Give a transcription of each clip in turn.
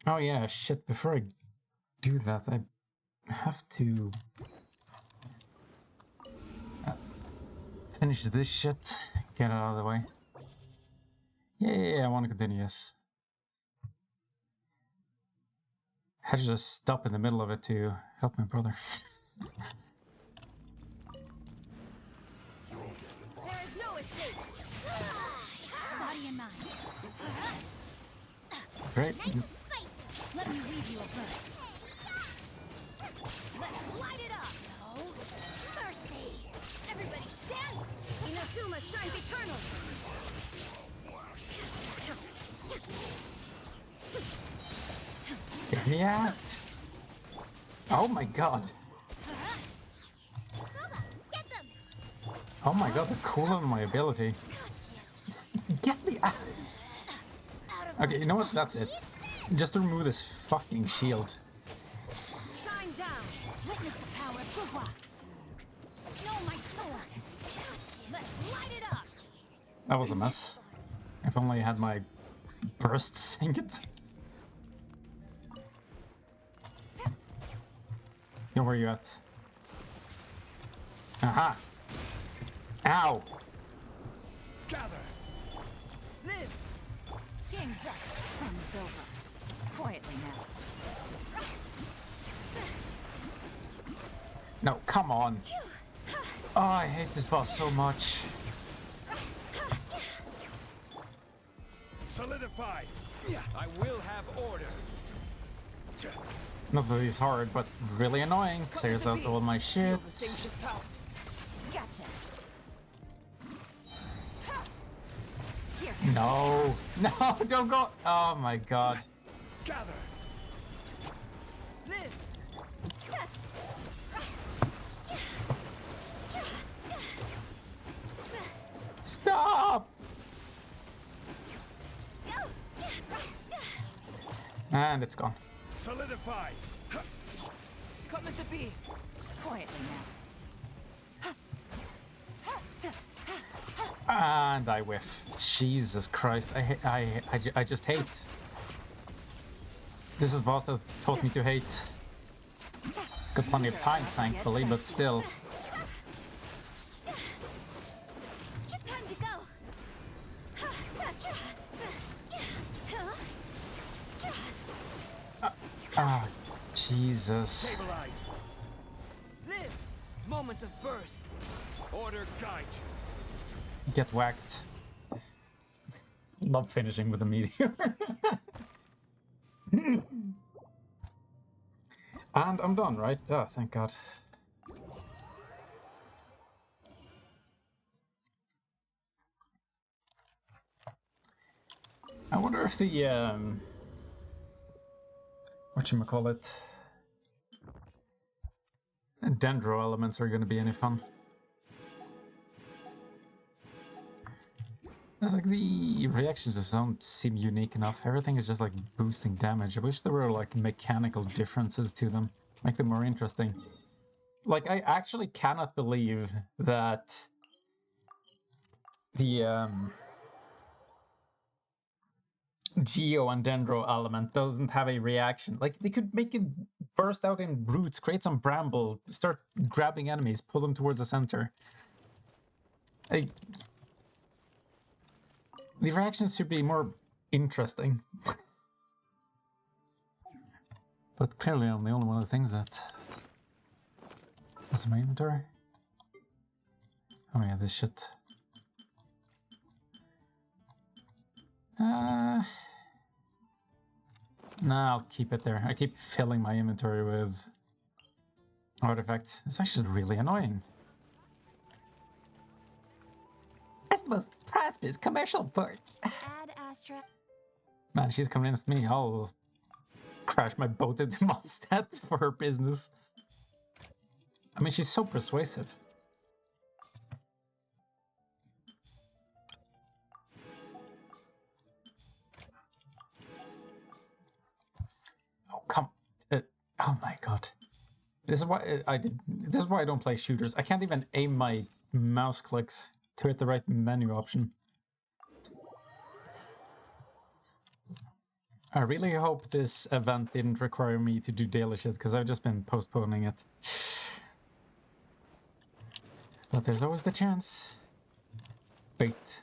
Oh yeah, shit, before I do that, I have to finish this shit, get it out of the way. Yeah, I want to continue, yes. I had to just stop in the middle of it to help my brother. There is no escape. Body and mind. Great. Nice and spicy. Let me leave you a burst. Let's light it up. No mercy. Everybody stand. Inazuma shines eternal. Yeah. Oh my god. Boba, get them. Oh my god, the cooldown on my ability. Get me out. Okay, you know what? That's it. Just remove this fucking shield. Shine down. Witness the power of Boba. Know my sword. Let's light it up. That was a mess. If only I had my burst sink it. Yo, where are you at? Aha! Ow! Gather. Live. Game's up. Fun's over. Quietly now. No, come on! Oh, I hate this boss so much. Solidify. I will have order. Not that he's hard, but really annoying. Clears out all my shit. Gotcha. No! No, don't go! Oh my god. Gather. Live. Stop! And it's gone. Solidify. Coming to be. Quietly now. And I whiff. Jesus Christ, I just hate. This is boss that taught me to hate. Got plenty of time, thankfully, but still. Time to go. Ah, Jesus. Stabilize. Live. Moments of birth. Order guide you. Get whacked. Love finishing with a meteor. And I'm done, right? Oh, thank God. I wonder if the whatchamacallit, dendro elements are going to be any fun. It's like the reactions just don't seem unique enough. Everything is just like boosting damage. I wish there were like mechanical differences to them, make them more interesting. Like, I actually cannot believe that the Geo and Dendro element doesn't have a reaction. Like, they could make it burst out in roots, create some bramble, start grabbing enemies, pull them towards the center. Like, the reactions should be more interesting. But clearly I'm the only one that thinks that. What's in my inventory? Oh yeah, this shit. Nah, I'll keep it there. I keep filling my inventory with artifacts. It's actually really annoying. That's the most prosperous commercial port. Add Astra. Man, she's convinced me. I'll crash my boat into Mondstadt for her business. I mean, she's so persuasive. Oh, come. Oh my god. This is why This is why I don't play shooters. I can't even aim my mouse clicks to hit the right menu option. I really hope this event didn't require me to do daily shit, because I've just been postponing it. But there's always the chance. Wait.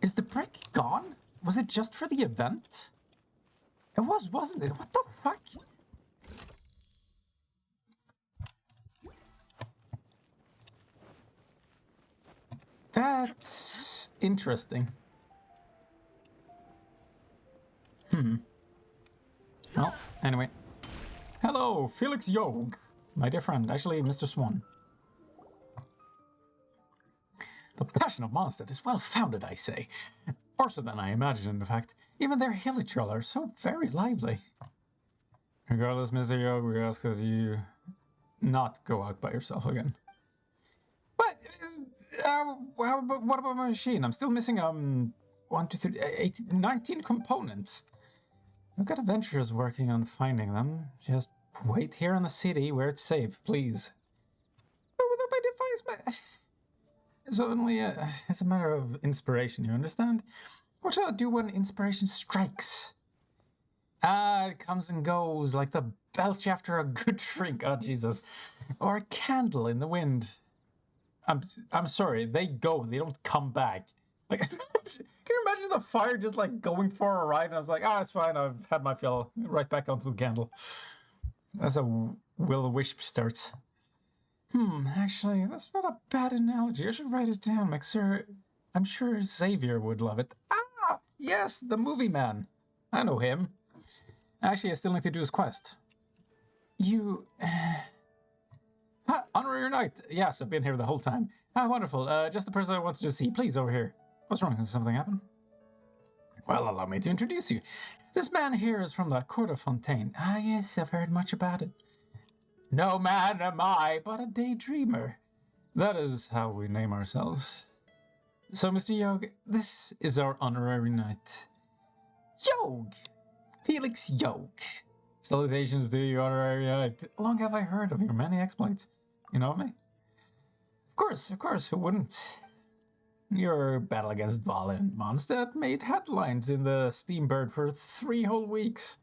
Is the brick gone? Was it just for the event? It was, wasn't it? What the fuck? That's interesting. Well, anyway. Hello, Felix Yog. My dear friend, actually, Mr. Swan. The passion of Mondstadt is well-founded, I say. Worse than I imagined, in fact. Even their hilly troll are so very lively. Regardless, Mr. Yog, we ask that you not go out by yourself again. But, what about my machine? I'm still missing, 1, 2, 3, 8, 19 components. I've got adventurers working on finding them. Just wait here in the city where it's safe, please. But without my device, it's only it's a matter of inspiration, you understand? What shall I do when inspiration strikes? It comes and goes like the belch after a good drink. Oh, Jesus. Or a candle in the wind. I'm sorry, they go, they don't come back. Like, can you imagine the fire just like going for a ride? And I was like, it's fine, I've had my fill. Right back onto the candle. That's a will-o-wisp start. Actually, that's not a bad analogy. I should write it down. I'm sure Xavier would love it. Yes, the movie man. I know him. Actually, I still need to do his quest. You... Honorary Knight. Yes, I've been here the whole time. Wonderful. Just the person I wanted to see. Please, over here. What's wrong? Has something happened? Well, allow me to introduce you. This man here is from the Court of Fontaine. Yes, I've heard much about it. No man am I, but a daydreamer. That is how we name ourselves. So, Mr. Yog, this is our honorary knight. Yog! Felix Yog. Salutations to you, honorary knight. Long have I heard of your many exploits. You know of me? Of course, who wouldn't? Your battle against Val and Mondstadt made headlines in the Steambird for 3 whole weeks.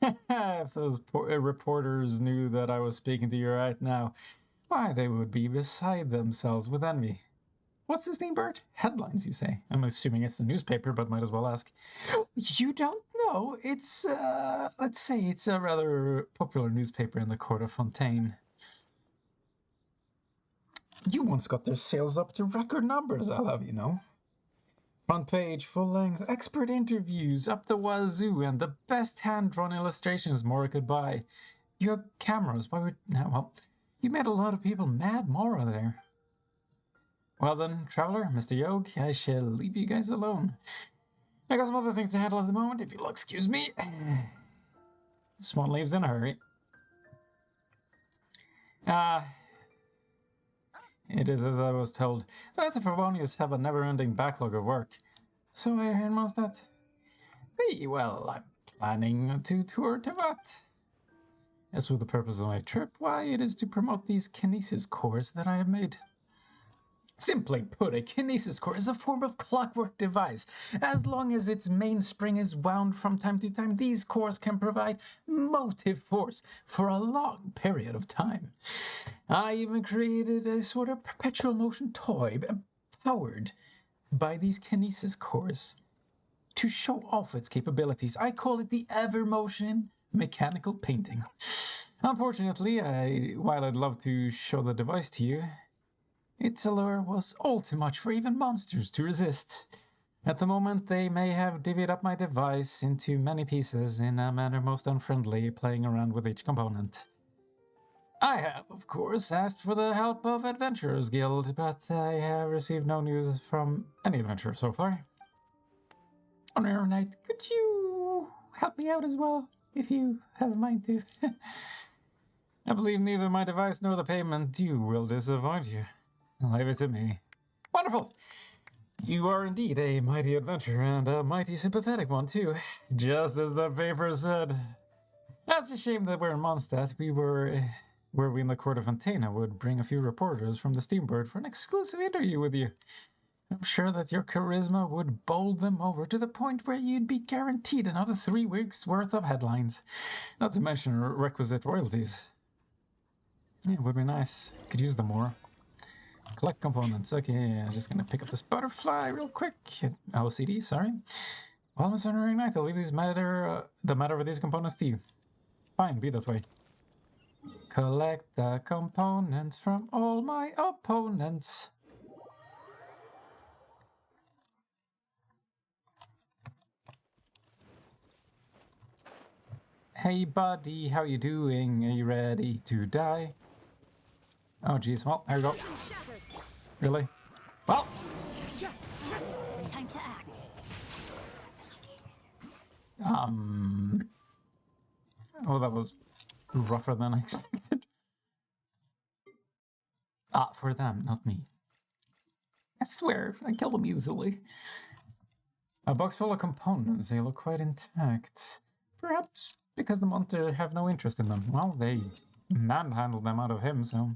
If those reporters knew that I was speaking to you right now, why, they would be beside themselves with envy. What's the Steambird? Headlines, you say? I'm assuming it's the newspaper, but might as well ask. You don't know? It's, let's say it's a rather popular newspaper in the Court of Fontaine. You once got their sales up to record numbers, I'll have you know. Front page, full length, expert interviews, up the wazoo, and the best hand-drawn illustrations Mora could buy. You have cameras, why would... Well, you made a lot of people mad, Mora, there. Well then, traveler, Mr. Yog, I shall leave you guys alone. I got some other things to handle at the moment, if you'll excuse me. Swan leaves in a hurry. It is as I was told. The Knights of Firmania have a never-ending backlog of work. So I hear, Mondstadt. Well, I'm planning to tour Teyvat. As for the purpose of my trip, why, it is to promote these kinesis cores that I have made. Simply put, a kinesis core is a form of clockwork device. As long as its mainspring is wound from time to time, these cores can provide motive force for a long period of time. I even created a sort of perpetual motion toy powered by these kinesis cores to show off its capabilities. I call it the Evermotion Mechanical Painting. Unfortunately, while I'd love to show the device to you, its allure was all too much for even monsters to resist. At the moment, they may have divvied up my device into many pieces in a manner most unfriendly, playing around with each component. I have, of course, asked for the help of Adventurers Guild, but I have received no news from any adventurer so far. Honorary Knight, could you help me out as well, if you have a mind to? I believe neither my device nor the payment due will disappoint you. Leave it to me. Wonderful! You are indeed a mighty adventurer, and a mighty sympathetic one, too. Just as the paper said. That's a shame that we're in Mondstadt. Were we in the Court of Fontaine, I would bring a few reporters from the Steambird for an exclusive interview with you. I'm sure that your charisma would bowl them over to the point where you'd be guaranteed another 3 weeks worth of headlines. Not to mention requisite royalties. Yeah, it would be nice. Could use them more. Collect components. Okay, I'm just gonna pick up this butterfly real quick. OCD, sorry. Well, Mr. Honoring Knight, I'll leave the matter of these components to you. Fine, be that way. Collect the components from all my opponents. Hey buddy, how you doing? Are you ready to die? Oh geez, well, there you go. Really? Well! Time to act. Oh, that was rougher than I expected. For them, not me. I swear, I kill them easily. A box full of components, they look quite intact. Perhaps because the monster have no interest in them. Well, they manhandled them out of him, so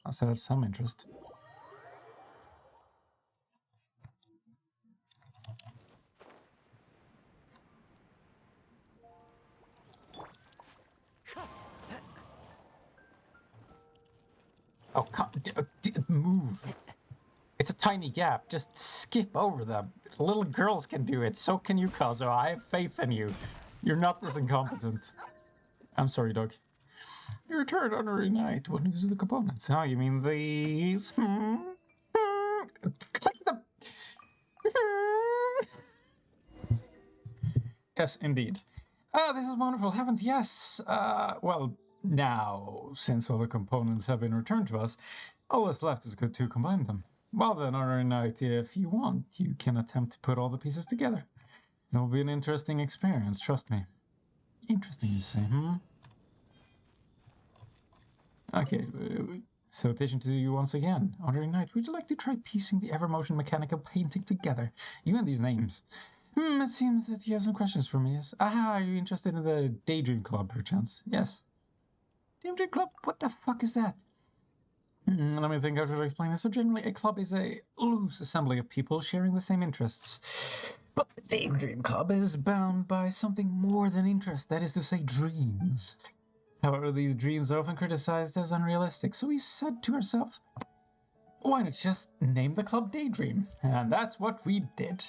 must have some interest. Oh, move. It's a tiny gap. Just skip over them. Little girls can do it. So can you, Kazo. I have faith in you. You're not this incompetent. I'm sorry, dog. Your turn, Honorary Knight. What news of the components? Oh, you mean these? Click them. Yes, indeed. This is wonderful. Heavens, yes. Well, now, since all the components have been returned to us, all that's left is good to combine them. Well then, Honorary Knight, if you want, you can attempt to put all the pieces together. It will be an interesting experience, trust me. Interesting, you say, Okay, salutation to you once again. Honorary Knight, would you like to try piecing the Evermotion mechanical painting together? You and these names. It seems that you have some questions for me, yes? Aha, are you interested in the Daydream Club, perchance? Yes. Daydream Club? What the fuck is that? Let me think how to explain this. So generally, a club is a loose assembly of people sharing the same interests. But the Daydream Club is bound by something more than interest, that is to say, dreams. However, these dreams are often criticized as unrealistic, so we said to ourselves, why not just name the club Daydream? And that's what we did.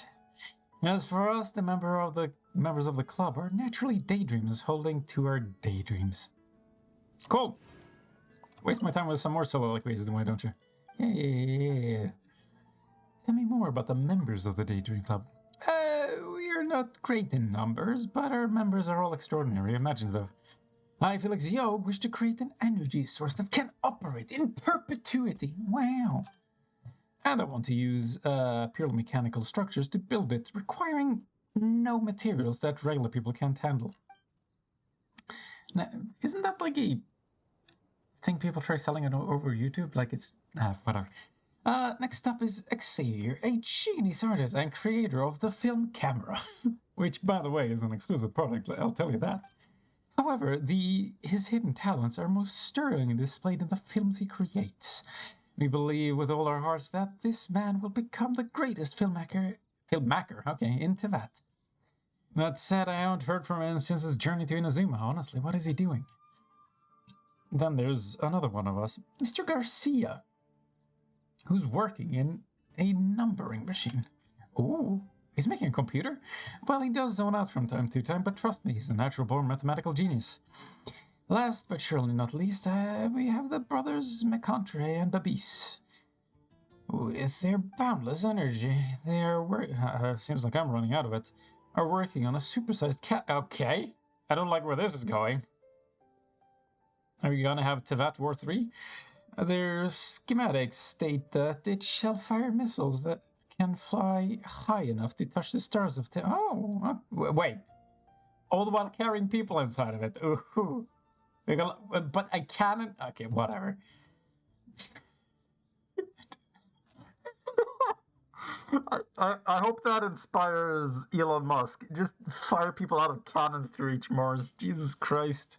As for us, the members of the club are naturally daydreamers holding to our daydreams. Cool! Waste my time with some more soliloquies, why don't you? Yeah. Tell me more about the members of the Daydream Club. We are not great in numbers, but our members are all extraordinary. Imagine though. I, Felix Yog, wish to create an energy source that can operate in perpetuity. Wow. And I want to use purely mechanical structures to build it, requiring no materials that regular people can't handle. Now, isn't that like a thing people try selling it over YouTube? Like it's... whatever. Next up is Xavier, a genius artist and creator of the film camera. Which, by the way, is an exclusive product, I'll tell you that. However, his hidden talents are most stirringly displayed in the films he creates. We believe with all our hearts that this man will become the greatest filmmaker, in Teyvat. That said, I haven't heard from him since his journey to Inazuma. Honestly, what is he doing? Then there's another one of us, Mr. Garcia, who's working in a numbering machine. Ooh, he's making a computer? Well, he does zone out from time to time, but trust me, he's a natural-born mathematical genius. Last but surely not least, we have the brothers McContre and Babis. With their boundless energy, they are seems like I'm running out of it, are working on a supersized cat. Okay, I don't like where this is going. Are you gonna have Teyvat War 3? Their schematics state that it shall fire missiles that can fly high enough to touch the stars of wait. All the while carrying people inside of it. Ooh. But I can't... Okay, whatever. I hope that inspires Elon Musk. Just fire people out of cannons to reach Mars. Jesus Christ.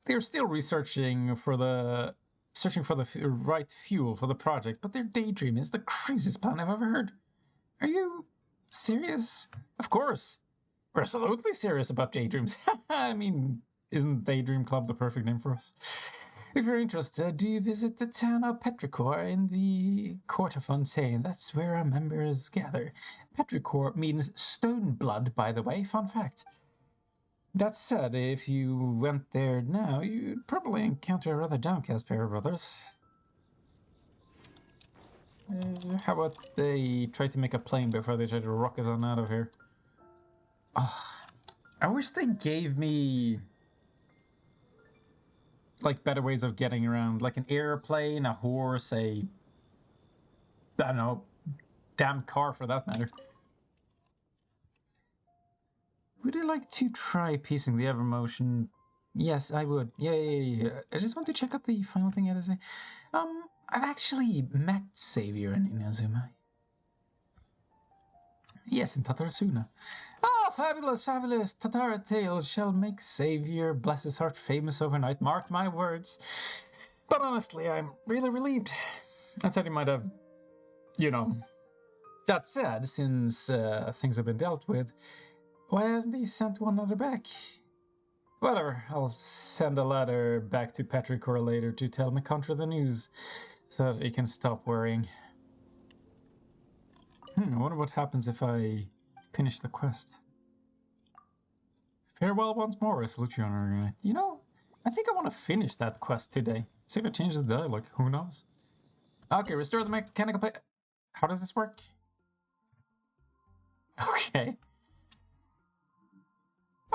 They're still researching for the searching for the right fuel for the project, but their daydream is the craziest plan I've ever heard. Are you serious? Of course. We're absolutely serious about daydreams. I mean, isn't Daydream Club the perfect name for us? If you're interested, do you visit the town of Petrichor in the Court of Fontaine? That's where our members gather. Petrichor means stone blood, by the way. Fun fact. That said, if you went there now, you'd probably encounter a rather downcast pair of brothers. How about they try to make a plane before they try to rocket on out of here? Oh, I wish they gave me like better ways of getting around, like an airplane, a horse, I don't know, damn car for that matter. Would you like to try piecing the Evermotion? Yes, I would. Yeah. I just want to check out the final thing I had to say. I've actually met Savior in Inazuma. Yes, in Tatarasuna. Oh, fabulous. Tatara Tales shall make Savior, bless his heart, famous overnight. Mark my words. But honestly, I'm really relieved. I thought he might have, That said, since things have been dealt with, why hasn't he sent one letter back? Whatever, I'll send a letter back to Petrichor later to tell McContra the news, so that he can stop worrying. I wonder what happens if I finish the quest. Farewell once more, I salute you on our night. I think I want to finish that quest today. See if it changes the dialogue, who knows? Okay, restore the mechanical play. How does this work? Okay.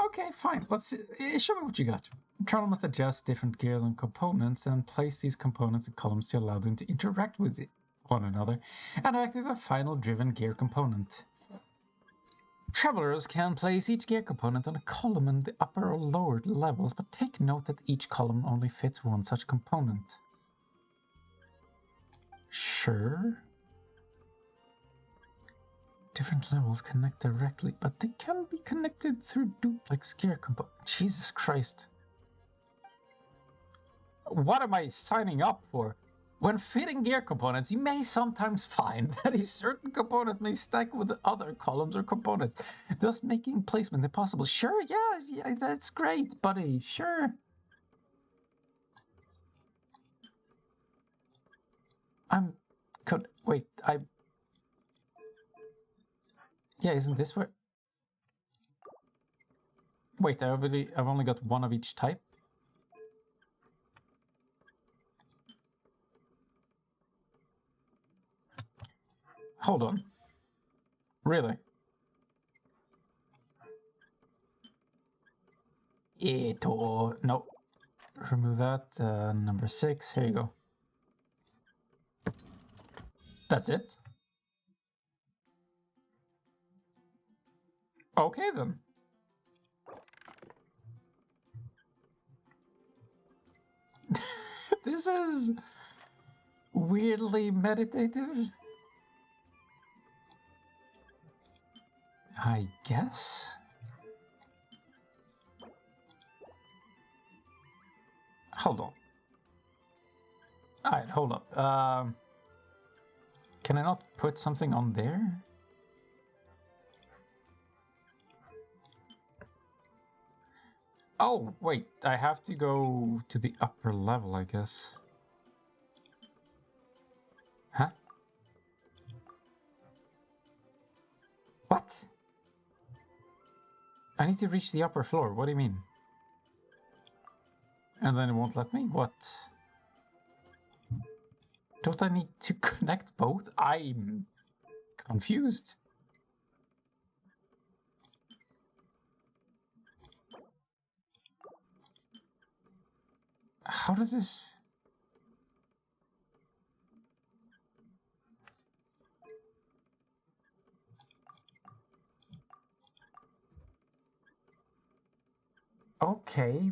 Okay, fine. Let's see. Show me what you got. Trial must adjust different gears and components and place these components in columns to allow them to interact with one another and activate the final driven gear component. Travelers can place each gear component on a column in the upper or lower levels, but take note that each column only fits one such component. Sure. Different levels connect directly, but they can be connected through duplex gear components. Jesus Christ. What am I signing up for? When fitting gear components, you may sometimes find that a certain component may stack with other columns or components, thus making placement impossible. Sure, yeah, that's great, buddy, sure. Yeah, isn't this where... Wait, I've only got one of each type? Hold on. Really? No. Remove that. Number 6. Here you go. That's it? Okay, then. This is weirdly meditative. I guess. Hold on. Alright, hold up. Can I not put something on there? Oh, wait, I have to go to the upper level, I guess. Huh? What? I need to reach the upper floor, what do you mean? And then it won't let me? What? Don't I need to connect both? I'm confused. How does this... Okay,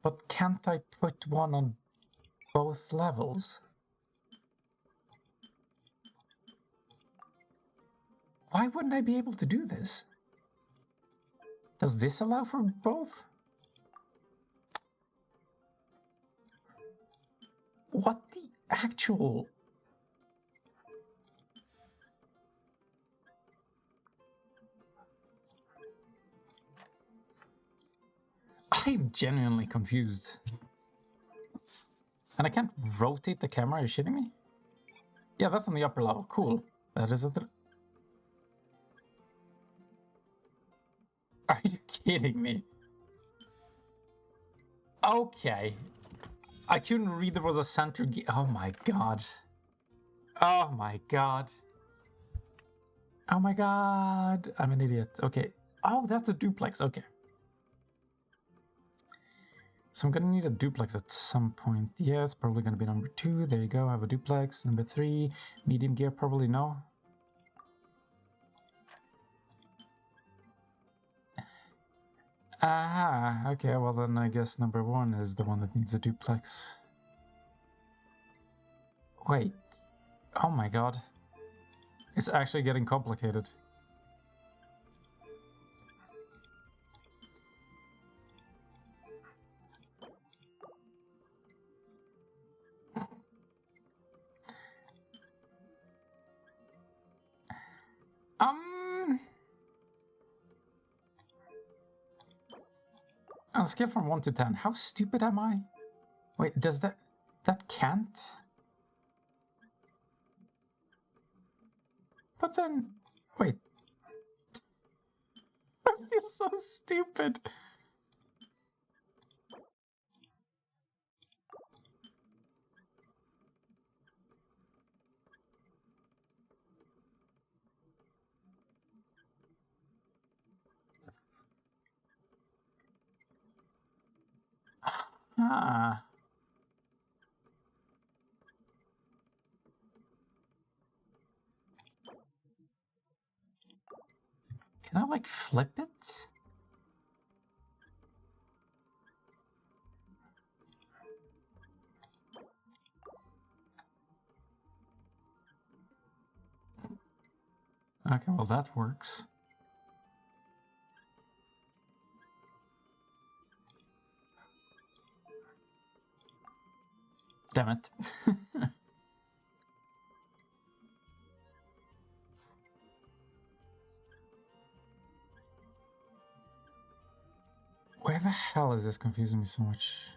but can't I put one on both levels? Why wouldn't I be able to do this? Does this allow for both? What the actual... I'm genuinely confused. And I can't rotate the camera, are you shitting me? Yeah, that's on the upper level, cool. That is at the... Are you kidding me? Okay. I couldn't read there was a center oh my god. Oh my god. Oh my god. I'm an idiot. Okay. Oh, that's a duplex. Okay. So I'm gonna need a duplex at some point. Yeah, it's probably gonna be number 2. There you go. I have a duplex. Number 3. Medium gear, probably no. Aha. Okay, well then I guess number 1 is the one that needs a duplex. Wait. Oh my god. It's actually getting complicated. On a scale from 1 to 10, how stupid am I? Wait, does that can't? But then, wait. I feel so stupid. Ah. Can I like flip it? Okay, well that works. Damn it. Where the hell is this confusing me so much?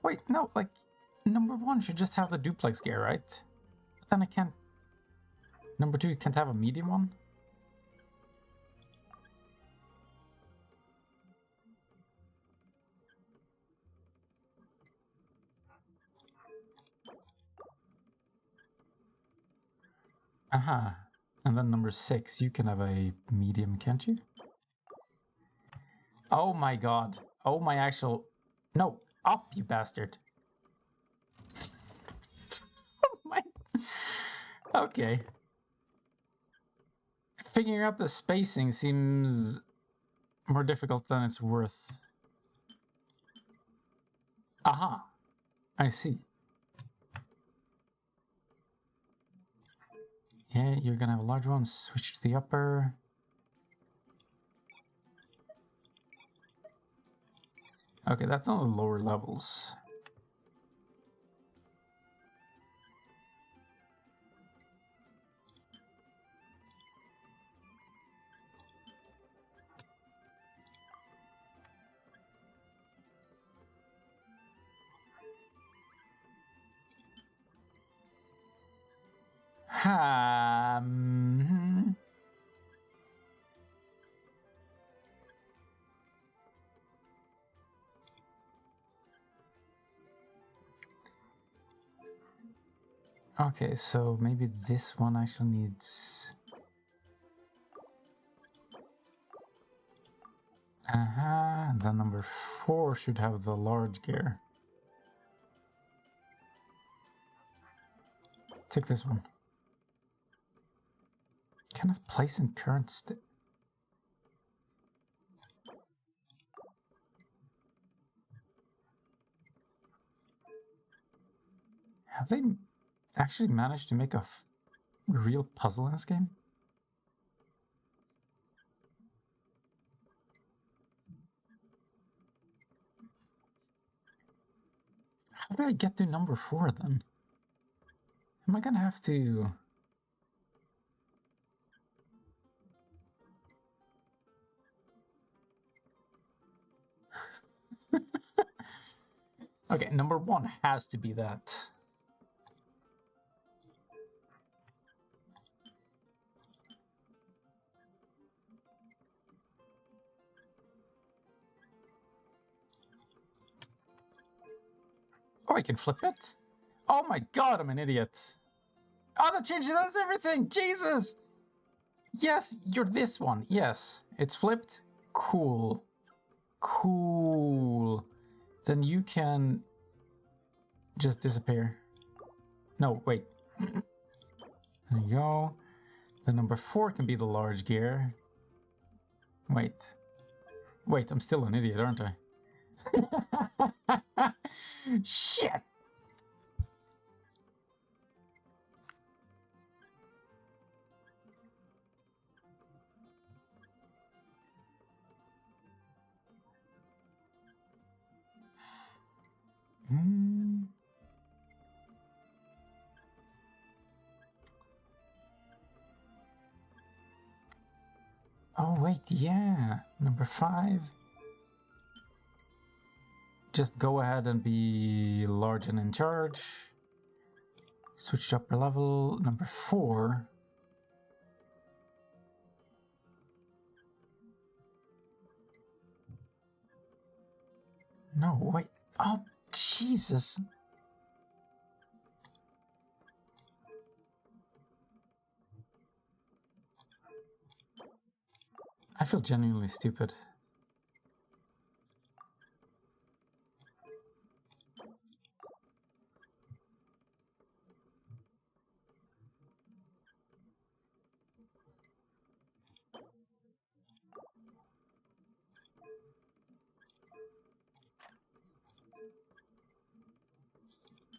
Wait, no, like, number 1 should just have the duplex gear, right? But then I can't... Number 2 can't have a medium one? Aha. And then number 6, you can have a medium, can't you? Oh my god. Oh my actual... No, up, you bastard. Oh my... Okay. Figuring out the spacing seems more difficult than it's worth. Aha. I see. Yeah, you're gonna have a large one. Switch to the upper. Okay, that's on the lower levels. Okay, so maybe this one actually needs... The number 4 should have the large gear. Take this one. Can I place in current state? Have they actually managed to make a real puzzle in this game? How do I get to number 4 then? Am I gonna have to... Okay, number 1 has to be that. Oh, I can flip it? Oh my god, I'm an idiot. Oh, that changes everything! Jesus! Yes, you're this one. Yes, it's flipped. Cool. Cool. Then you can just disappear. No, wait. There you go. The number 4 can be the large gear. Wait. Wait, I'm still an idiot, aren't I? Shit! Oh, wait, yeah. Number 5. Just go ahead and be large and in charge. Switch to upper level. Number 4. No, wait. Oh, Jesus. I feel genuinely stupid.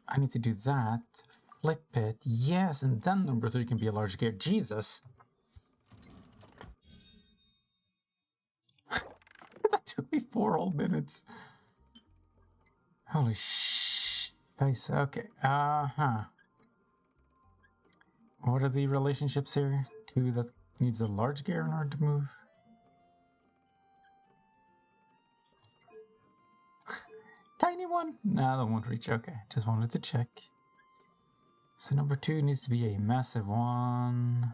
I need to do that. Flip it. Yes, and then number 3 can be a large gear. Jesus. That took me 4 whole minutes. Holy sh... Guys, okay. What are the relationships here? 2 that needs a large gear in order to move. Tiny one? Nah, that won't reach. Okay, just wanted to check. So number 2 needs to be a massive one.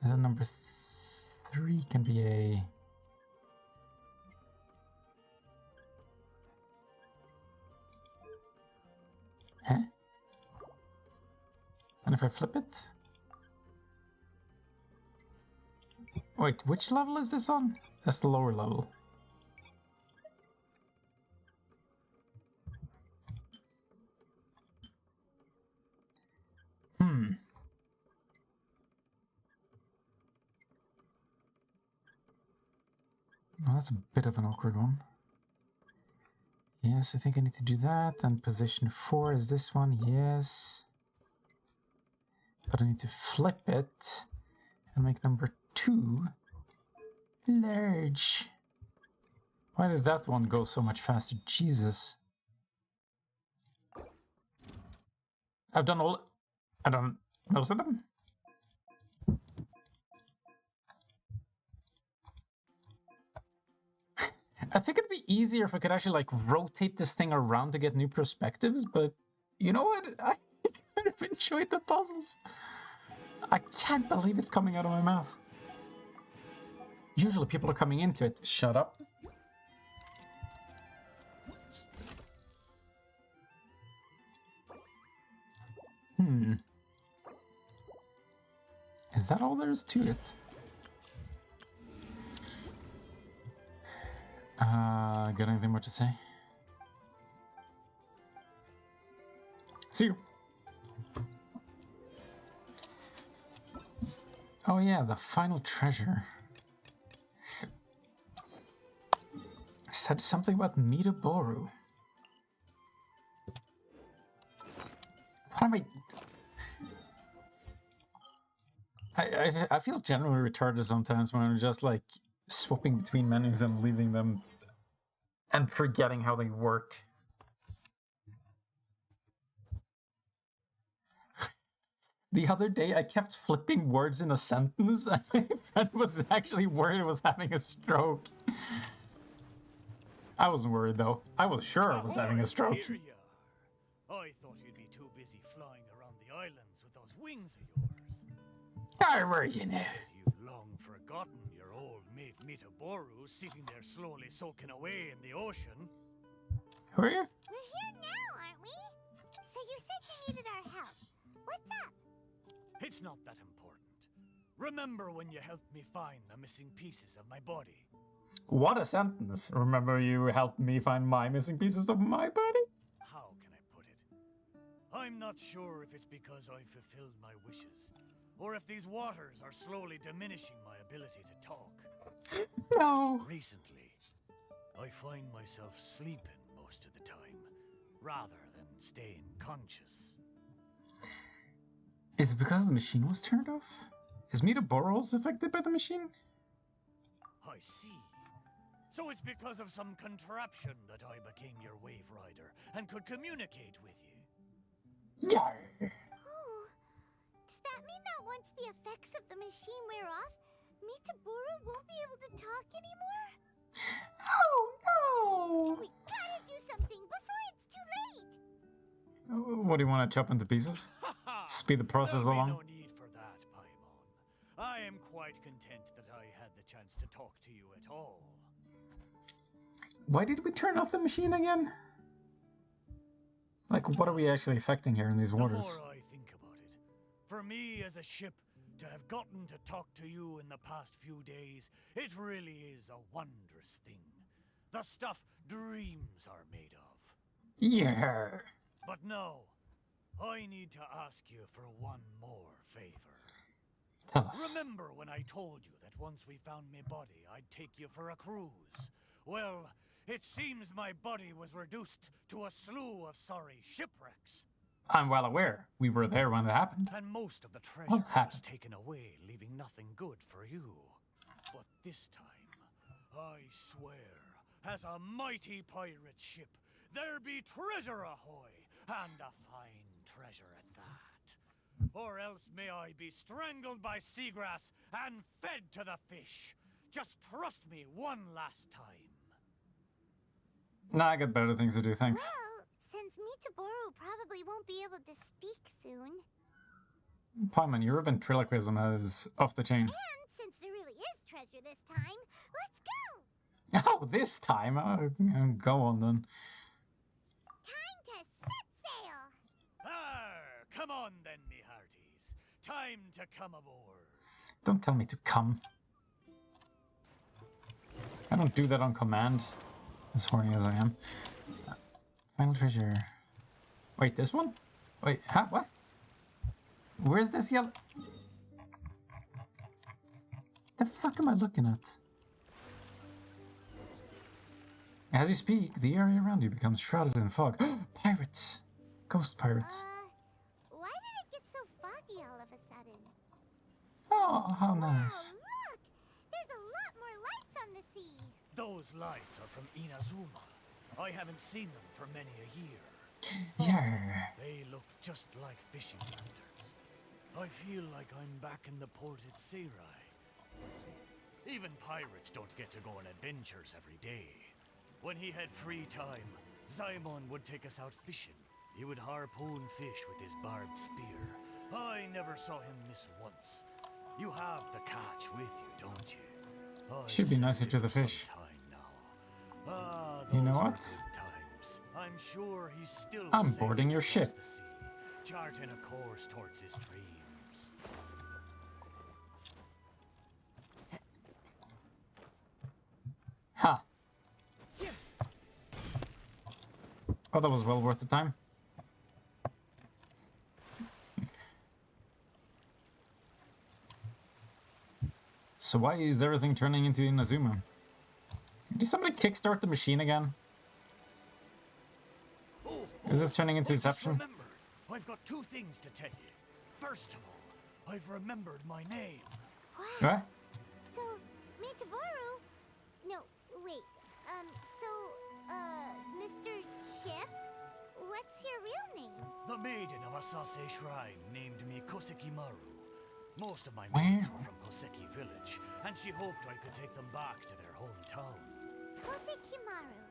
And then number 3 can be a... Huh? And if I flip it? Wait, which level is this on? That's the lower level. Well, that's a bit of an awkward one. Yes, I think I need to do that. And position 4 is this one, yes. But I need to flip it and make number 2 large. Why did that one go so much faster? Jesus. I've done most of them. I think it'd be easier if I could actually like rotate this thing around to get new perspectives, but you know what? I kind of enjoyed the puzzles. I can't believe it's coming out of my mouth. Usually people are coming into it. Shut up. Is that all there is to it? Got anything more to say? See you. Oh yeah, the final treasure. Said something about Mitaboru. What am I feel generally retarded sometimes when I'm just like swapping between menus and leaving them and forgetting how they work. The other day, I kept flipping words in a sentence, and my friend was actually worried I was having a stroke. I wasn't worried, though. I was sure I was having a stroke. Here you are. I thought you'd be too busy flying around the islands with those wings of yours. Where were you now? You've long forgotten your old mate Mitaboru sitting there slowly soaking away in the ocean. Who are you? We're here now, aren't we? So you said you needed our help. What's up? It's not that important. Remember when you helped me find the missing pieces of my body? What a sentence. Remember you helped me find my missing pieces of my body? How can I put it? I'm not sure if it's because I fulfilled my wishes, or if these waters are slowly diminishing my ability to talk. No. Recently, I find myself sleeping most of the time, rather than staying conscious. Is it because the machine was turned off? Is Mitaboru also affected by the machine? I see. So it's because of some contraption that I became your wave rider and could communicate with you. Yeah. Oh, does that mean that once the effects of the machine wear off, Mitaboru won't be able to talk anymore? Oh no! We gotta do something before it's too late! What do you want to chop into pieces? Speed the process There'll along? be no need for that, Paimon. I am quite content that I had the chance to talk to you at all. Why did we turn off the machine again? Like, what are we actually affecting here in these waters? The more I think about it, for me as a ship to have gotten to talk to you in the past few days, it really is a wondrous thing. The stuff dreams are made of. Yeah. But no, I need to ask you for one more favor. Tell us. Remember when I told you that once we found my body, I'd take you for a cruise? Well, it seems my body was reduced to a slew of sorry shipwrecks. I'm well aware. We were there when it happened. And most of the treasure What was happened? taken away, leaving nothing good for you. But this time, I swear, as a mighty pirate ship, there be treasure ahoy, and a fine treasure at that. Or else may I be strangled by seagrass and fed to the fish. Just trust me one last time. Nah, I got better things to do, thanks. Well, since Mitaboru probably won't be able to speak soon, Paimon, your ventriloquism is off the chain. and since there really is treasure this time, let's go! Oh, this time? Go on then. Time to set sail! Arr, come on then, me hearties. Time to come aboard. Don't tell me to come. I don't do that on command, as horny as I am. Final treasure. Wait, this one? Wait, huh? What? Where's this yellow? The fuck am I looking at? As you speak, the area around you becomes shrouded in fog. Pirates! Ghost pirates. Why did it get so foggy all of a sudden? Oh, how Wow, nice. look! There's a lot more lights on the sea! Those lights are from Inazuma. I haven't seen them for many a year. Yeah. They look just like fishing lanterns. I feel like I'm back in the port at Seirai. Even pirates don't get to go on adventures every day. When he had free time, Zaimon would take us out fishing. He would harpoon fish with his barbed spear. I never saw him miss once. You have the catch with you, don't you? I Should be nicer sensed to it the for some fish. time now. Ah, You know those were what? good times. I'm sure he's still I'm sailing boarding your across ship. the sea, charting a course towards his dreams. Ha! Oh, that was well worth the time. So why is everything turning into Inazuma? Did somebody kickstart the machine again? Is this turning into I just Inception? remembered. I've got two things to tell you. First of all, I've remembered my name. Wow. What? So, Mitaboru? No, wait. Mr. Ship? What's your real name? The maiden of Asase Shrine named me Kosekimaru. Most of my Where? mates were from Koseki village, and she hoped I could take them back to their hometown. Kosekimaru.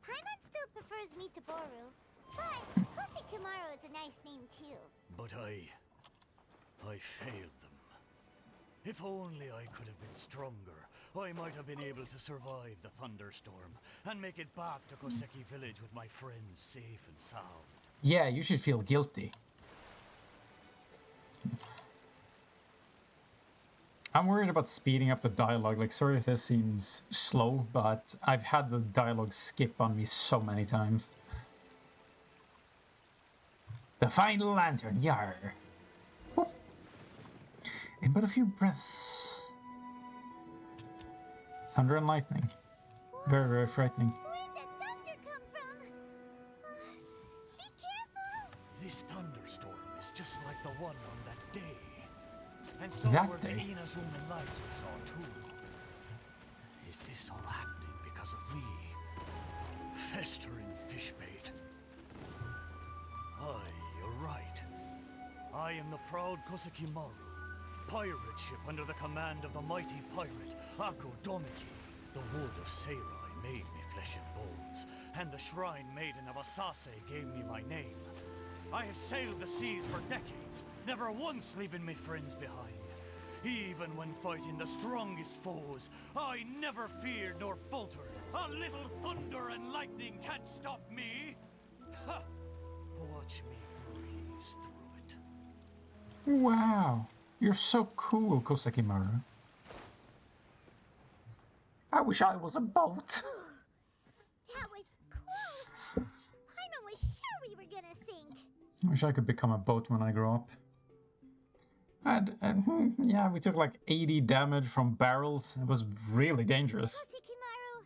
Paimon still prefers me to Boru, but Kosekimaru is a nice name too. But I failed them. If only I could have been stronger, I might have been able to survive the thunderstorm and make it back to Koseki village with my friends safe and sound. Yeah, you should feel guilty. I'm worried about speeding up the dialogue. Like, sorry if this seems slow, but I've had the dialogue skip on me so many times. The final lantern, yar. Whoop. In but a few breaths. Thunder and lightning. Very, very frightening. Where'd the thunder come from? Be careful! This thunderstorm is just like the one on that day. And so That were the day? Inazuman lights we saw too. Is this all happening because of me? Festering fishbait. Aye, you're right. I am the proud Kosekimaru, pirate ship under the command of the mighty pirate Ako Domiki. The wood of Seirai made me flesh and bones, and the shrine maiden of Asase gave me my name. I have sailed the seas for decades, never once leaving my friends behind. Even when fighting the strongest foes, I never feared nor faltered. A little thunder and lightning can't stop me. Ha! Watch me breeze through it. Wow. You're so cool, Kosekimaru. I wish I was a boat. That was close! Paimon was sure we were gonna sink. I wish I could become a boat when I grow up. Yeah, we took like 80 damage from barrels. It was really dangerous. Kosekimaru,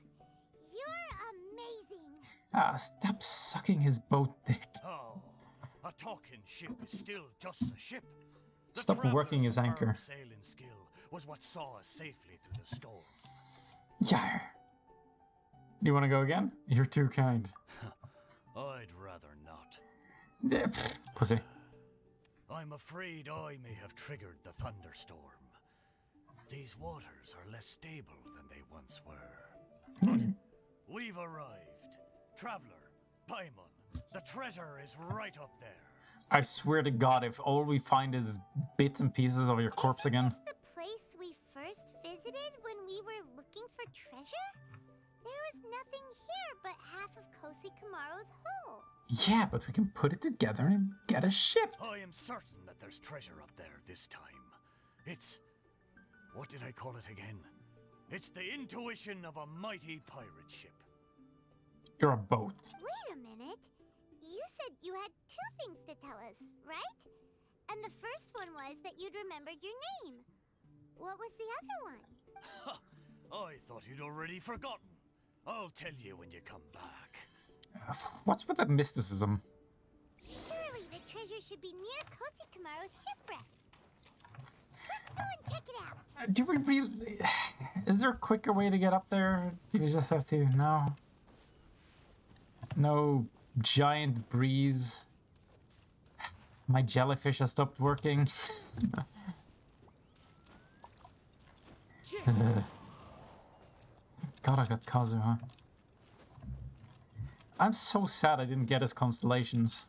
you're amazing! Ah, stop sucking his boat dick. Oh, a talking ship is still just a ship. The Stop working his traveler's anchor. superb sailing skill was what saw us safely through the storm. Yeah. You want to go again? You're too kind. I'd rather not. Yeah, pfft, pussy. I'm afraid I may have triggered the thunderstorm. These waters are less stable than they once were. But we've arrived. Traveler, Paimon, the treasure is right up there. I swear to God, if all we find is bits and pieces of your corpse again. Isn't this the place we first visited when we were looking for treasure? There was nothing here but half of Kosekimaru's hull. Yeah, but we can put it together and get a ship. I am certain that there's treasure up there this time. It's... what did I call it again? It's the intuition of a mighty pirate ship. You're a boat. Wait a minute. You said you had two things to tell us, right? And the first one was that you'd remembered your name. What was the other one? I thought you'd already forgotten. I'll tell you when you come back. What's with that mysticism? Surely the treasure should be near Kosekimaru's shipwreck. Let's go and check it out. Do we really... Is there a quicker way to get up there? Do we just have to... No. No giant breeze. My jellyfish has stopped working. God, I got Kazu, huh? I'm so sad I didn't get his constellations.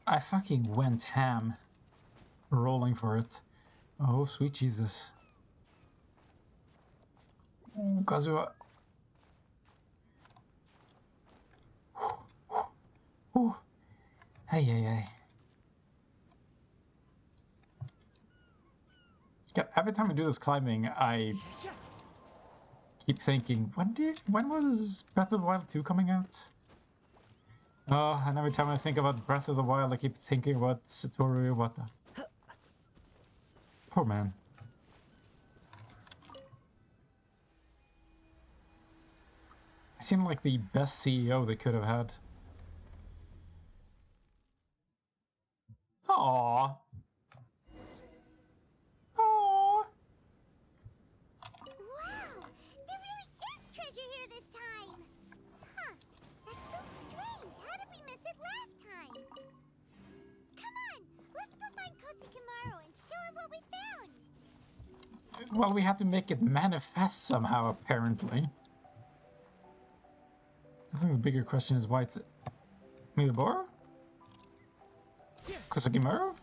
I fucking went ham. Rolling for it. Oh, sweet Jesus. Oh, Kazuha. Ooh. Hey, hey, hey. Yeah, every time I do this climbing, I keep thinking, when was Breath of the Wild 2 coming out? Oh, and every time I think about Breath of the Wild, I keep thinking about Satoru Iwata. Poor man. He seemed like the best CEO they could have had. Aww. Aww. Wow! There really is treasure here this time! Huh. That's so strange. How did we miss it last time? Well, we had to make it manifest somehow, apparently. I think the bigger question is why it's... Miyaboro? Kosakimaru?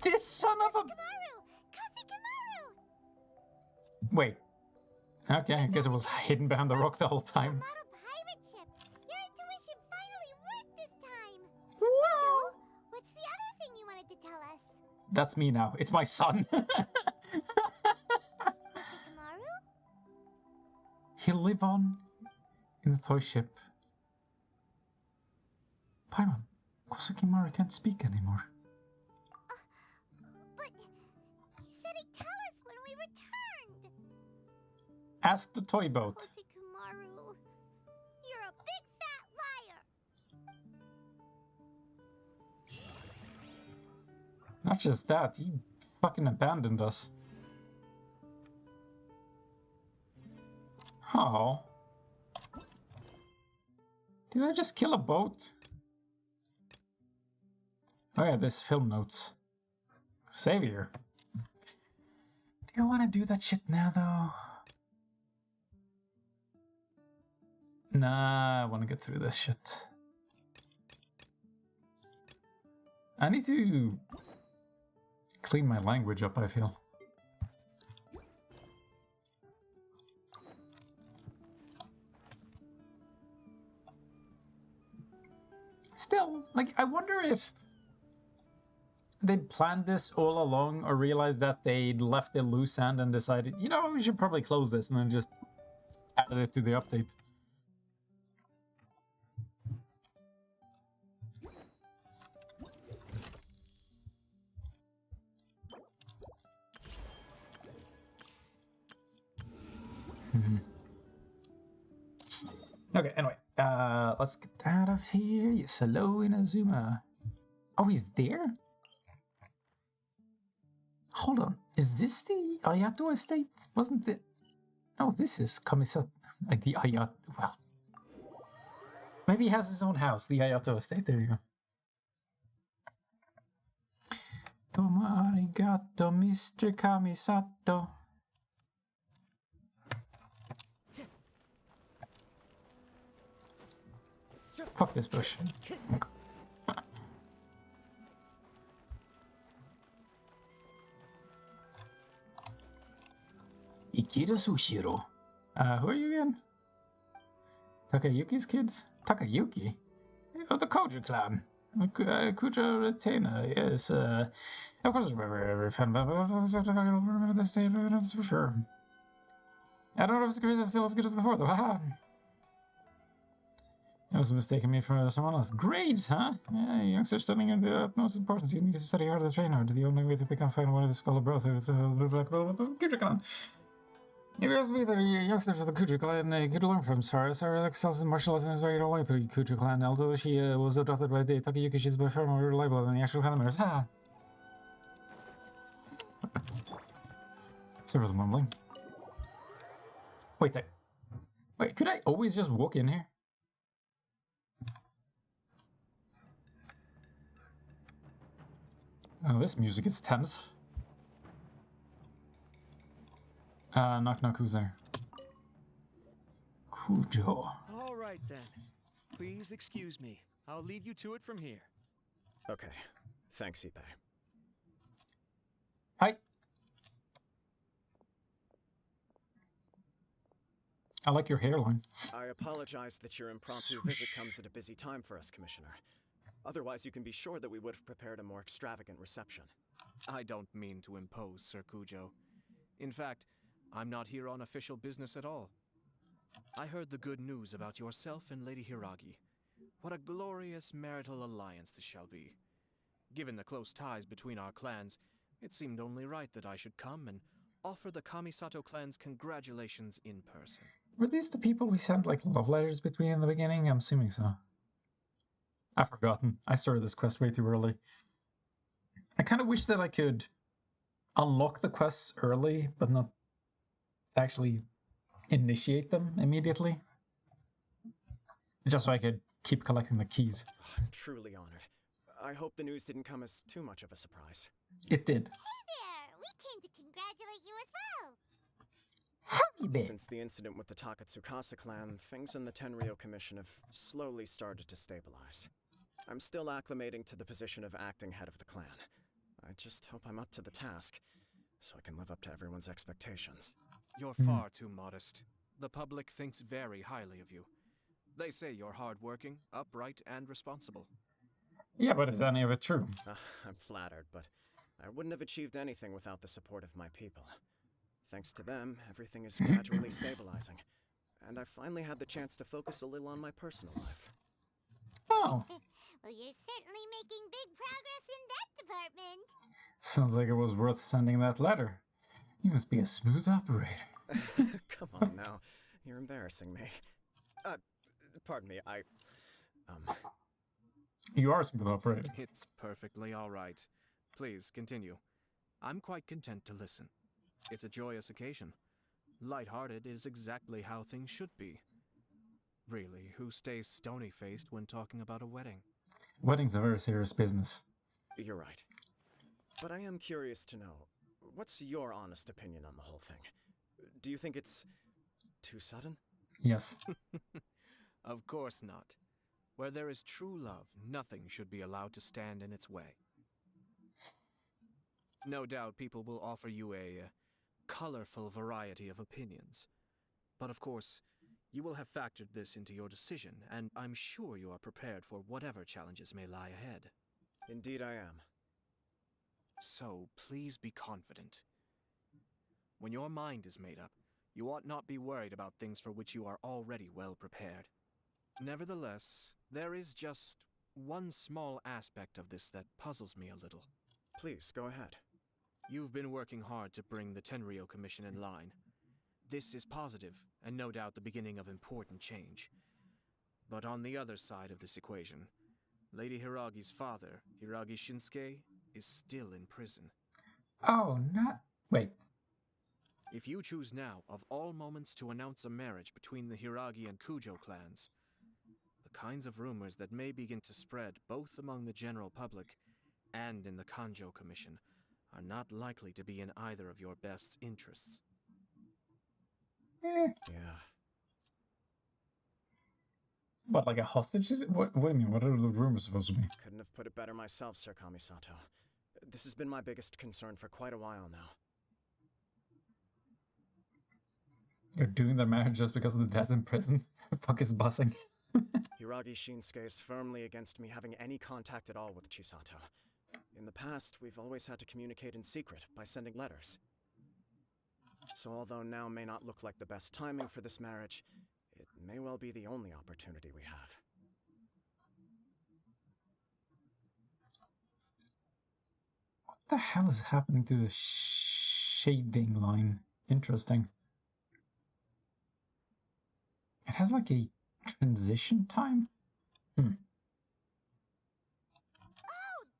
This son of a... Kamaru! Kamaru! Wait. Okay, I guess it was hidden behind the rock the whole time. Model pirate ship. Your intuition finally worked this time. Wow! So, what's the other thing you wanted to tell us? That's me now. It's my son. Kamaru? He'll live on in the toy ship. Paimon, Kosakimaru can't speak anymore. But he said he'd tell us when we returned. Ask the toy boat. Kamaru, you're a big fat liar. Not just that, he fucking abandoned us. Oh. Did I just kill a boat? Oh yeah, this film notes. Savior. Do you want to do that shit now, though? Nah, I want to get through this shit. I need to clean my language up, I feel. Still, like, I wonder if they'd planned this all along or realized that they'd left it loose end and decided, you know, we should probably close this, and then just added it to the update. Okay, anyway, let's get out of here. Yes, hello, Inazuma. Oh, he's there? Hold on, is this the Ayato estate? Wasn't it? No, this is Kamisat, like the Ayato. Well, maybe he has his own house, the Ayato estate. There you go. Domo arigato, Mr. Kamisato. Fuck this bush. Ikeda Sushiro. Who are you again? Takayuki's kids? Takayuki? Of the Koju clan. Kujo Retainer, yes. Of course I remember every fan, but I remember this day for sure. I don't know if it's still as good as before, though. Haha. It was mistaking me for someone else. Grades, huh? Yeah, youngsters studying of the utmost importance. You need to study hard to train hard. The only way to become fine one of the scholar brothers is a black belt with the Kuju clan. Maybe it was me that youngsters of the Kuju clan could learn from. Sarah excels in martial arts and is very loyal to the Kuju clan. Although she was adopted by the Takayuki, she's by far more reliable than the actual clan members. Ha! Sorry for the mumbling. Wait, could I always just walk in here? Oh, this music is tense. Knock knock, who's there? Kujo. All right then. Please excuse me. I'll leave you to it from here. Okay. Thanks, Ippei. Hi. I like your hairline. I apologize that your impromptu visit comes at a busy time for us, Commissioner. Otherwise, you can be sure that we would have prepared a more extravagant reception. I don't mean to impose, Sir Kujo. In fact, I'm not here on official business at all. I heard the good news about yourself and Lady Hiragi. What a glorious marital alliance this shall be. Given the close ties between our clans, it seemed only right that I should come and offer the Kamisato clan's congratulations in person. Were these the people we sent like love letters between in the beginning? I'm assuming so. I've forgotten. I started this quest way too early. I kind of wish that I could unlock the quests early, but not actually initiate them immediately. Just so I could keep collecting the keys. I'm truly honored. I hope the news didn't come as too much of a surprise. It did. Hey there! We came to congratulate bit. Since the incident with the Takatsukasa clan, things in the Tenryou Commission have slowly started to stabilize. I'm still acclimating to the position of acting head of the clan. I just hope I'm up to the task, so I can live up to everyone's expectations. You're far too modest. The public thinks very highly of you. They say you're hardworking, upright, and responsible. Yeah, but is any of it true? I'm flattered, but I wouldn't have achieved anything without the support of my people. Thanks to them, everything is gradually stabilizing, and I finally had the chance to focus a little on my personal life. Oh, Well, you're certainly making big progress in that department. sounds like it was worth sending that letter. You must be a smooth operator. Come on now, you're embarrassing me. Pardon me, You are a smooth operator. It's perfectly all right. Please, continue. I'm quite content to listen. It's a joyous occasion. Light-hearted is exactly how things should be. Really, who stays stony-faced when talking about a wedding? Weddings are very serious business. You're right. But I am curious to know, what's your honest opinion on the whole thing? Do you think it's too sudden? Yes. Of course not. Where there is true love, nothing should be allowed to stand in its way. No doubt people will offer you a colorful variety of opinions. But of course, you will have factored this into your decision, and I'm sure you are prepared for whatever challenges may lie ahead. Indeed I am. So, please be confident. When your mind is made up, you ought not be worried about things for which you are already well prepared. Nevertheless, there is just one small aspect of this that puzzles me a little. Please, go ahead. You've been working hard to bring the Tenryou Commission in line. This is positive, and no doubt the beginning of important change. But on the other side of this equation, Lady Hiragi's father, Hiragi Shinsuke, is still in prison. Oh, not... Wait. If you choose now, of all moments, to announce a marriage between the Hiragi and Kujo clans, the kinds of rumors that may begin to spread both among the general public and in the Kanjo Commission are not likely to be in either of your best interests. Yeah. What, like a hostage? What do you mean? What are the rumors supposed to be? Couldn't have put it better myself, Sir Kamisato. This has been my biggest concern for quite a while now. They're doing their marriage just because of the dad's in prison? The fuck is bussing? Hiragi Shinsuke is firmly against me having any contact at all with Chisato. In the past, we've always had to communicate in secret by sending letters. So although now may not look like the best timing for this marriage, it may well be the only opportunity we have. What the hell is happening to the shading line? Interesting. It has like a transition time? Oh,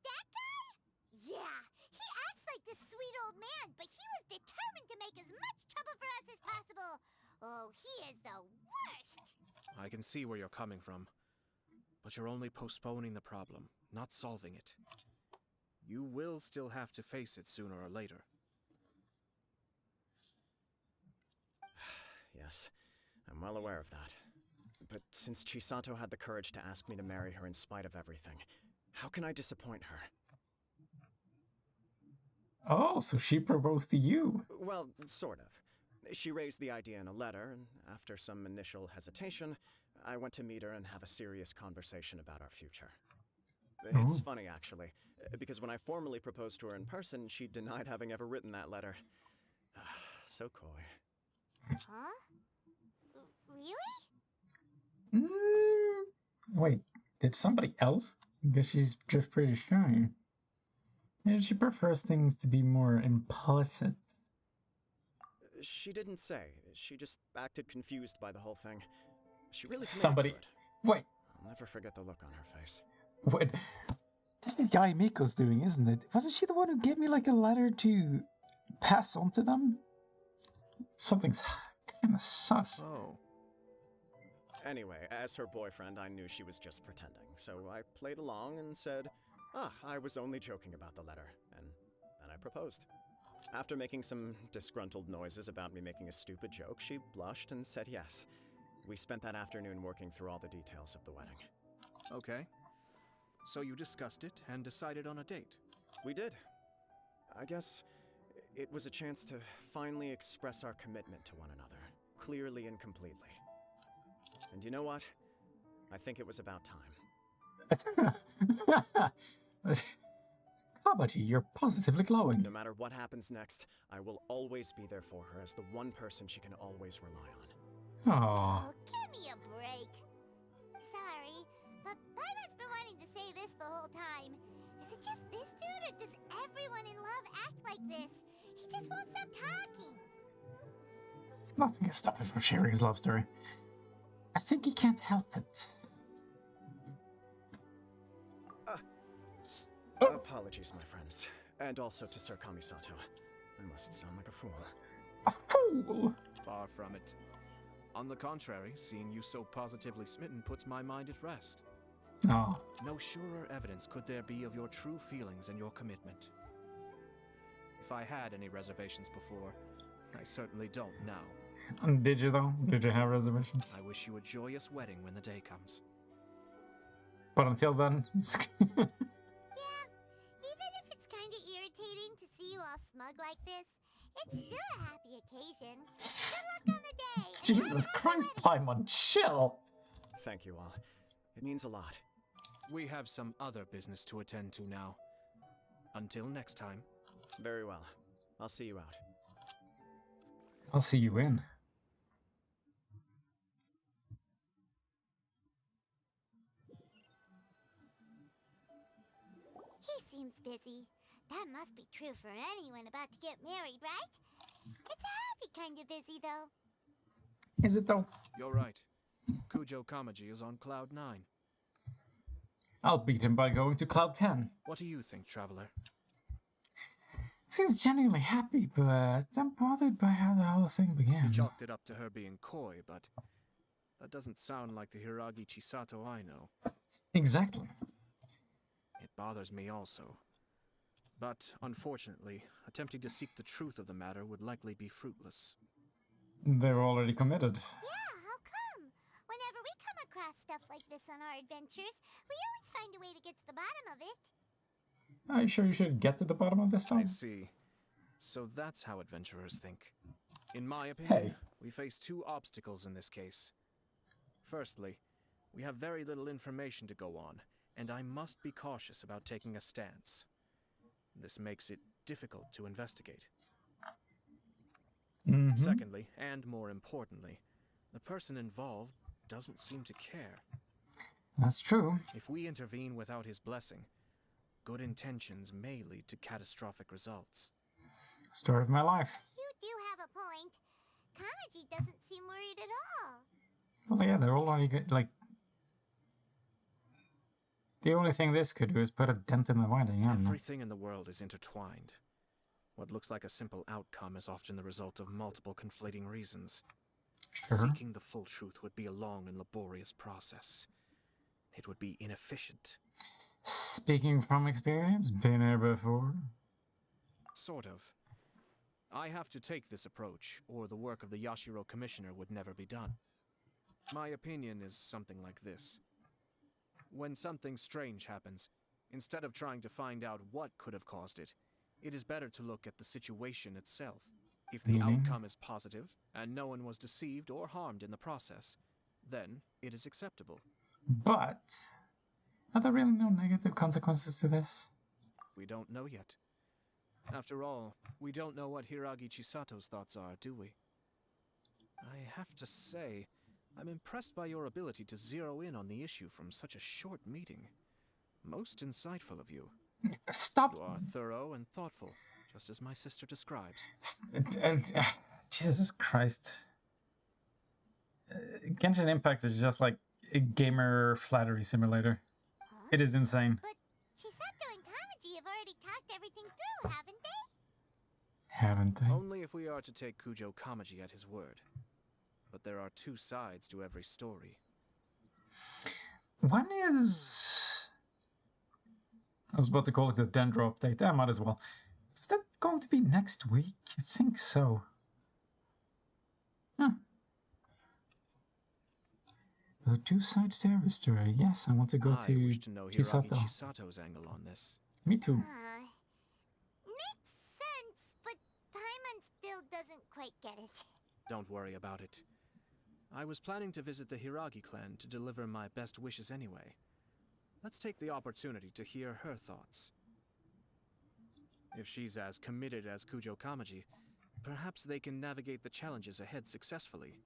that guy? Yeah, he acts like this sweet old man, but he was determined to make as much trouble for us as possible. Oh, he is the worst. I can see where you're coming from, but you're only postponing the problem, not solving it. You will still have to face it sooner or later. Yes, I'm well aware of that. But since Chisato had the courage to ask me to marry her in spite of everything, how can I disappoint her? Oh, so she proposed to you. Well, sort of. She raised the idea in a letter, and after some initial hesitation, I went to meet her and have a serious conversation about our future. It's funny, actually, because when I formally proposed to her in person, she denied having ever written that letter. So coy. Huh? Really? Wait, did somebody else? I guess she's just pretty shy. Maybe she prefers things to be more implicit. She didn't say. She just acted confused by the whole thing. She really committed Somebody... to it. Wait, I'll never forget the look on her face. wait. This is Yai Miko's doing, isn't it? Wasn't she the one who gave me like a letter to pass on to them? Something's kind of sus. Oh. Anyway, as her boyfriend, I knew she was just pretending, so I played along and said, I was only joking about the letter, and then I proposed. After making some disgruntled noises about me making a stupid joke, she blushed and said yes. We spent that afternoon working through all the details of the wedding. Okay. So you discussed it and decided on a date. We did. I guess it was a chance to finally express our commitment to one another, clearly and completely. And you know what? I think it was about time. Kabaji, you're positively glowing. No matter what happens next, I will always be there for her as the one person she can always rely on. Aww. Oh, give me a break. Sorry, but Paimon's been wanting to say this the whole time. Is it just this dude, or does everyone in love act like this? He just won't stop talking. Nothing can stop him from sharing his love story. I think he can't help it. Apologies, my friends. And also to Sir Kamisato. I must sound like a fool. A fool! Far from it. On the contrary, seeing you so positively smitten puts my mind at rest. Oh. No surer evidence could there be of your true feelings and your commitment. If I had any reservations before, I certainly don't now. Did you though? Did you have reservations? I wish you a joyous wedding when the day comes. But until then... Yeah, even if it's kind of irritating to see you all smug like this, it's still a happy occasion. Good luck on the day. and Jesus have fun Christ, wedding. Paimon, chill! Thank you all. It means a lot. We have some other business to attend to now. Until next time. Very well. I'll see you out. I'll see you in. He seems busy. That must be true for anyone about to get married, right? It's a happy kind of busy, though. Is it though? You're right. Kujo Kamaji is on cloud 9. I'll beat him by going to Cloud 10. What do you think, Traveler? Seems genuinely happy, but I'm bothered by how the whole thing You began. chalked it up to her being coy, but that doesn't sound like the Hiragi Chisato I know. Exactly. It bothers me also. But, unfortunately, attempting to seek the truth of the matter would likely be fruitless. They're already committed. Yeah, how come? Whenever we come across stuff like this on our adventures, we always find a way to get to the bottom of it. Are you sure you should get to the bottom of this I though? see. So that's how adventurers think. In my opinion, we face two obstacles in this case. Firstly, we have very little information to go on, and I must be cautious about taking a stance. This makes it difficult to investigate. Secondly, and more importantly, the person involved doesn't seem to care. That's true. If we intervene without his blessing, good intentions may lead to catastrophic results. Story of my life. You do have a point. Kamaji doesn't seem worried at all. Well, yeah, they're already like. The only thing this could do is put a dent in the wedding. I don't know. Everything in the world is intertwined. What looks like a simple outcome is often the result of multiple conflating reasons. Sure. Seeking the full truth would be a long and laborious process. It would be inefficient. Speaking from experience, been here before. Sort of. I have to take this approach, or the work of the Yashiro Commissioner would never be done. My opinion is something like this. When something strange happens, instead of trying to find out what could have caused it, it is better to look at the situation itself. If the outcome is positive, and no one was deceived or harmed in the process, then it is acceptable. But are there really no negative consequences to this? We don't know yet. After all, we don't know what Hiragi Chisato's thoughts are, do we? I have to say, I'm impressed by your ability to zero in on the issue from such a short meeting. Most insightful of you. Stop! You are thorough and thoughtful, just as my sister describes. Jesus Christ. Genshin Impact is just like a gamer flattery simulator. Huh? It is insane. But Chisato and Kamaji have already talked everything through, haven't they? Haven't they? Only if we are to take Kujo Kamaji at his word. But there are two sides to every story. One is... I was about to call it the Dendro update. I might as well. Is that going to be next week? I think so. Huh. The two sides to every story. Yes, I want to go I to wish to know Hiragi Chisato. Chisato's angle on this. Me too. Makes sense, but Paimon still doesn't quite get it. Don't worry about it. I was planning to visit the Hiragi clan to deliver my best wishes anyway. Let's take the opportunity to hear her thoughts. If she's as committed as Kujo Kamaji, perhaps they can navigate the challenges ahead successfully.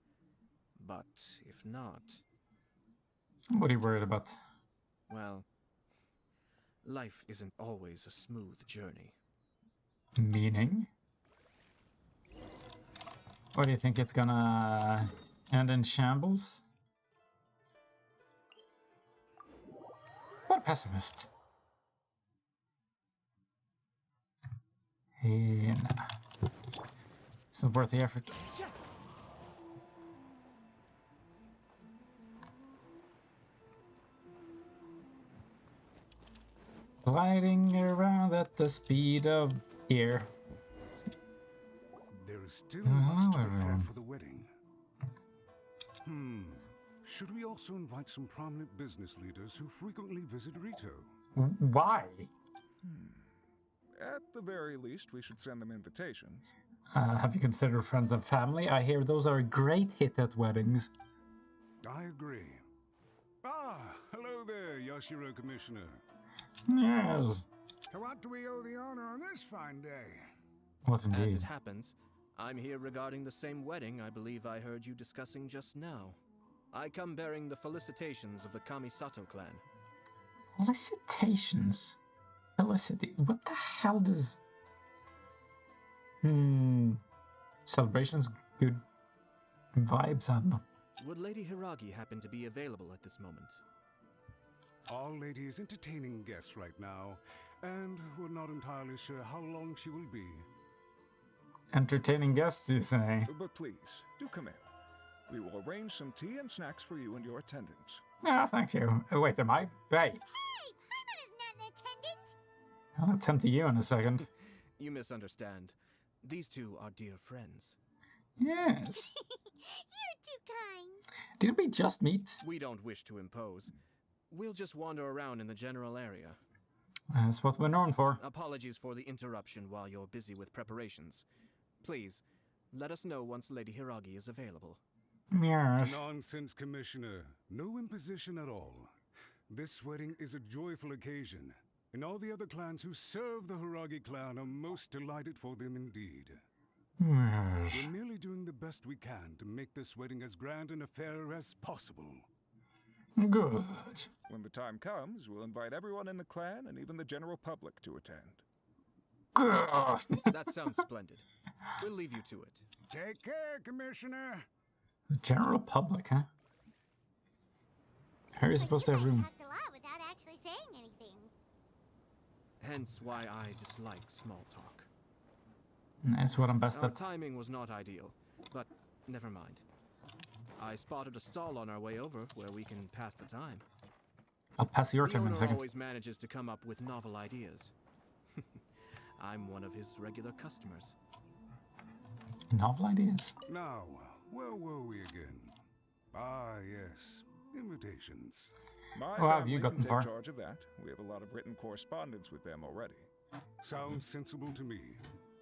But if not, What are you worried about? well, life isn't always a smooth journey. Meaning? What do you think it's gonna end in shambles? What a pessimist. Hey, nah. It's not worth the effort. Gliding around at the speed of air. There is still Hello, much to prepare everyone. for the wedding. Should we also invite some prominent business leaders who frequently visit Rito? Why? At the very least, we should send them invitations. Have you considered friends and family? I hear those are a great hit at weddings. I agree. Ah, hello there, Yashiro Commissioner. Yes. To what do we owe the honor on this fine day? What As indeed? it happens, I'm here regarding the same wedding I believe I heard you discussing just now. I come bearing the felicitations of the Kamisato clan. Felicitations. Felicity. What the hell does... Celebrations, good vibes, I don't know. Would Lady Hiragi happen to be available at this moment? Our lady is entertaining guests right now, and we're not entirely sure how long she will be. Entertaining guests, you say? But please, do come in. We will arrange some tea and snacks for you and your attendants. No, thank you. Wait, am I? Hey, Hey, Paimon is not an attendant. I'll attend to you in a second. You misunderstand. These two are dear friends. Yes. You're too kind. Didn't we just meet? We don't wish to impose. We'll just wander around in the general area. That's what we're known for. Apologies for the interruption while you're busy with preparations. Please, let us know once Lady Hiragi is available. Yes. Nonsense, Commissioner. No imposition at all. This wedding is a joyful occasion, and all the other clans who serve the Hiragi clan are most delighted for them indeed. Yes. We're merely doing the best we can to make this wedding as grand an affair as possible. Good. When the time comes, we'll invite everyone in the clan and even the general public to attend. Good. That sounds splendid. We'll leave you to it. Take care, Commissioner. The general public, huh? How are you supposed to have room? Talked a lot without actually saying anything. Hence why I dislike small talk. That's what I'm best Our at. timing was not ideal, but never mind. I spotted a stall on our way over where we can pass the time. I'll pass your The turn in a owner second. always manages to come up with novel ideas. I'm one of his regular customers. Novel ideas. Now, where were we again? Ah, yes. Invitations. My Oh, have family you can gotten take far? charge of that. We have a lot of written correspondence with them already. Sounds sensible to me.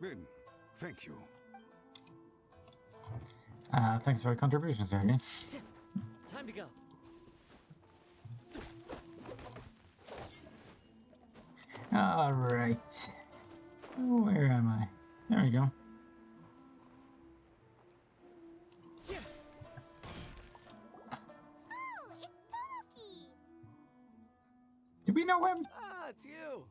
Then, thank you. Thanks for your contributions, there, Time to go. Alright. Where am I? There we go. Oh, it's Tomoki. Do we know him? Ah, it's you.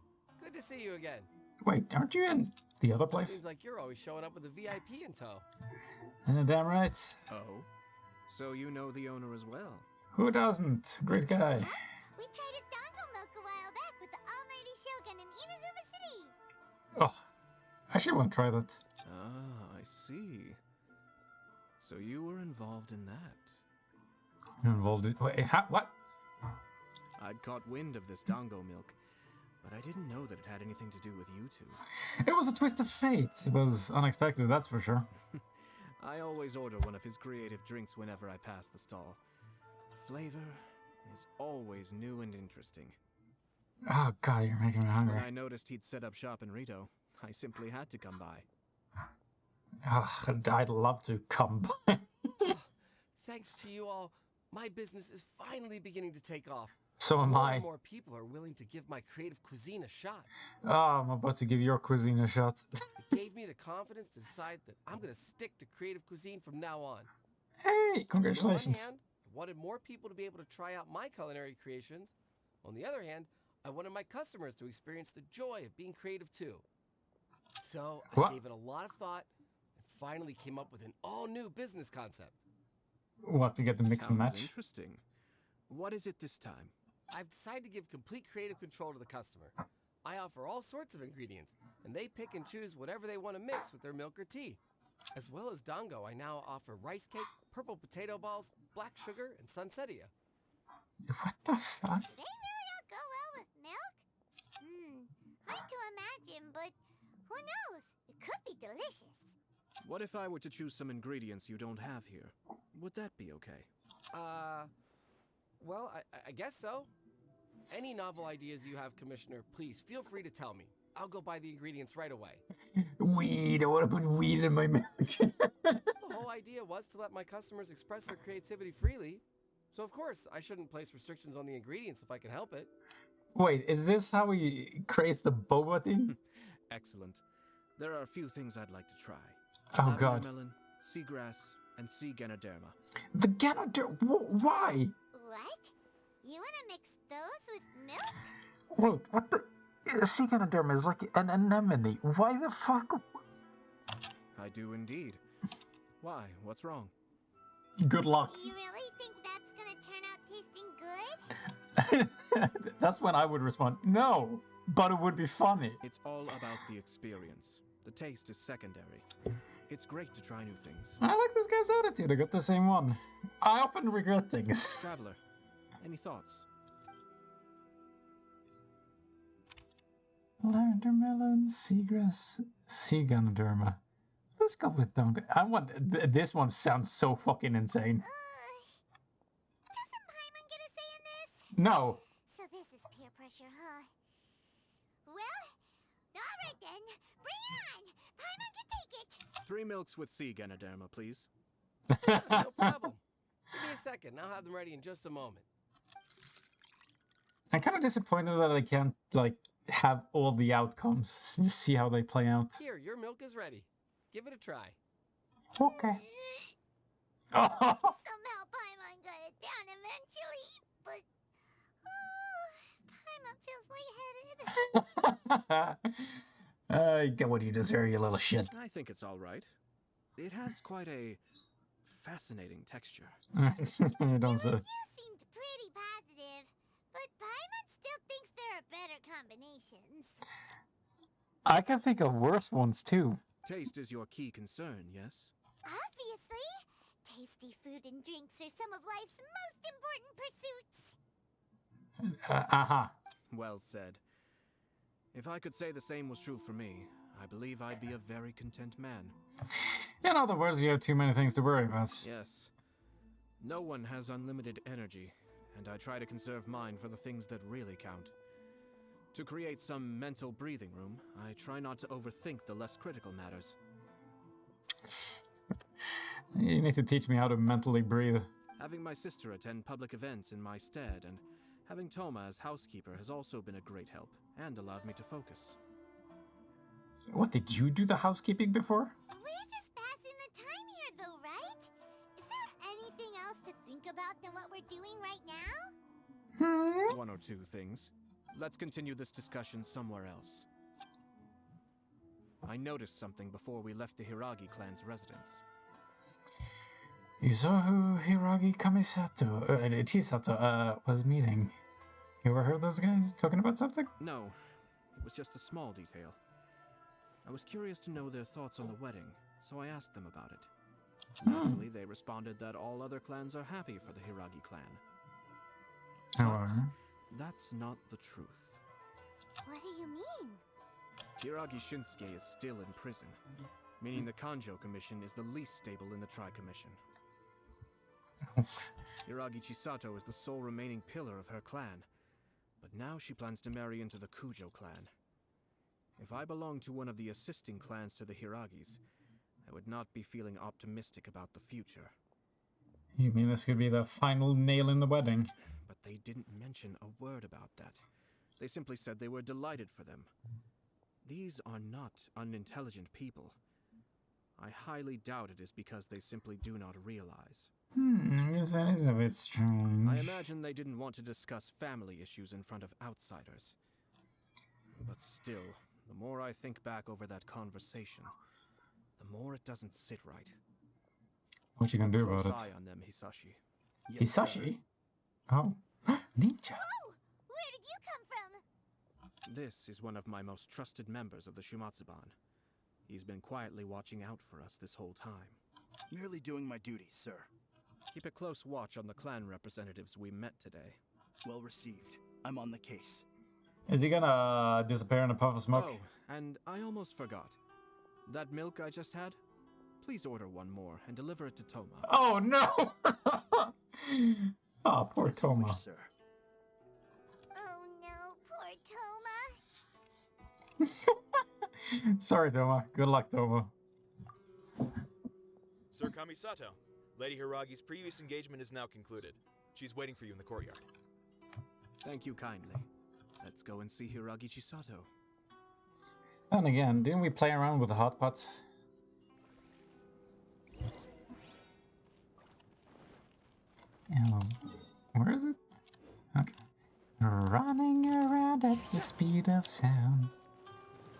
Good to see you again. Wait, aren't you in the other place? Seems like you're always showing up with a VIP in tow. Damn right. Oh? So you know the owner as well? Who doesn't? Great guy. We tried his dango milk a while back with the Almighty Shogun in Inazuma City. Oh, I actually want to try that. Ah, I see. So you were involved in that. You're involved in... Wait, what? I'd caught wind of this dango milk, but I didn't know that it had anything to do with you two. It was a twist of fate. It was unexpected, that's for sure. I always order one of his creative drinks whenever I pass the stall. The flavor is always new and interesting. Oh god, you're making me hungry. When I noticed he'd set up shop in Rito, I simply had to come by. I'd love to come by. Thanks to you all, my business is finally beginning to take off. So am More I. and more people are willing to give my creative cuisine a shot. Oh, I'm about to give your cuisine a shot. It gave me the confidence to decide that I'm going to stick to creative cuisine from now on. Hey, congratulations. On one hand, I wanted more people to be able to try out my culinary creations. On the other hand, I wanted my customers to experience the joy of being creative too. So I gave it a lot of thought and finally came up with an all-new business concept. What, we get to mix and Sounds match? Interesting. What is it this time? I've decided to give complete creative control to the customer. I offer all sorts of ingredients, and they pick and choose whatever they want to mix with their milk or tea. As well as Dango, I now offer rice cake, purple potato balls, black sugar, and sunsettia. What the fuck? Do they really all go well with milk? Hard to imagine, but who knows? It could be delicious. What if I were to choose some ingredients you don't have here? Would that be okay? Well, I guess so. Any novel ideas you have, Commissioner, please feel free to tell me. I'll go buy the ingredients right away. Weed. I want to put weed in my milk. The whole idea was to let my customers express their creativity freely. So, of course, I shouldn't place restrictions on the ingredients if I can help it. Wait, is this how he creates the boba thing? Excellent. There are a few things I'd like to try. Oh Lavender god. melon, seagrass, and sea ganoderma. The Ganoderma. Why? What? You want to mix those with milk? Wait, what the? Sea Ganoderma is like an anemone. Why the fuck? I do indeed. Why? What's wrong? Good luck. You really think that's gonna turn out tasting good? That's when I would respond, no, but it would be funny. It's all about the experience. The taste is secondary. It's great to try new things. I like this guy's attitude. I got the same one. I often regret things. Traveler, any thoughts? Lavender melon, seagrass, sea ganoderma. Let's go with Dunga. I want this one sounds so fucking insane. Doesn't Paimon get a say in this? No. So this is peer pressure, huh? Well, alright then. Bring it on! Paimon can take it! 3 milks with sea ganoderma, please. No problem. Give me a second. I'll have them ready in just a moment. I'm kind of disappointed that I can't like have all the outcomes. Just see how they play out. Here, your milk is ready. Give it a try. Okay. Somehow Paimon got it down eventually, but... Paimon feels lightheaded. I get what you deserve, you little shit. I think it's all right. It has quite a fascinating texture. Don't say. You seemed pretty positive, but Paimon still thinks there are better combinations. I can think of worse ones too. Taste is your key concern, yes? Obviously, tasty food and drinks are some of life's most important pursuits. Well said. If I could say the same was true for me, I believe I'd be a very content man. In other words, we have too many things to worry about. Yes. No one has unlimited energy, and I try to conserve mine for the things that really count. To create some mental breathing room, I try not to overthink the less critical matters. You need to teach me how to mentally breathe. Having my sister attend public events in my stead and having Toma as housekeeper has also been a great help and allowed me to focus. What, did you do the housekeeping before? We're just passing the time here, though, right? Is there anything else to think about than what we're doing right now? One or two things. Let's continue this discussion somewhere else. I noticed something before we left the Hiragi clan's residence. You saw who Hiragi Chisato was meeting. You ever heard those guys talking about something? No, it was just a small detail. I was curious to know their thoughts on the wedding, so I asked them about it. Naturally, they responded that all other clans are happy for the Hiragi clan. However, that's not the truth. What do you mean? Hiragi Shinsuke is still in prison, meaning the Kanjo Commission is the least stable in the Tri-Commission. Hiragi Chisato is the sole remaining pillar of her clan, but now she plans to marry into the Kujo clan. If I belonged to one of the assisting clans to the Hiragis, I would not be feeling optimistic about the future. You mean this could be the final nail in the wedding? But they didn't mention a word about that. They simply said they were delighted for them. These are not unintelligent people. I highly doubt it is because they simply do not realize. Yes, that is a bit strange. I imagine they didn't want to discuss family issues in front of outsiders. But still, the more I think back over that conversation, the more it doesn't sit right. What you gonna do Close about eye it? on them, Hisashi. Hisashi? Oh. Ninja! Oh, where did you come from? This is one of my most trusted members of the Shumatsuban. He's been quietly watching out for us this whole time. Merely doing my duties, sir. Keep a close watch on the clan representatives we met today. Well received. I'm on the case. Is he gonna disappear in a puff of smoke? Oh, and I almost forgot. That milk I just had? Please order one more and deliver it to Toma. Oh no! Oh, poor Toma. Wish, sir. Oh no, poor Toma. Sorry, Toma. Good luck, Toma. Sir Kamisato, Lady Hiragi's previous engagement is now concluded. She's waiting for you in the courtyard. Thank you kindly. Let's go and see Hiragi Chisato. And again, didn't we play around with the hot pots? Where is it? Okay. Running around at the speed of sound.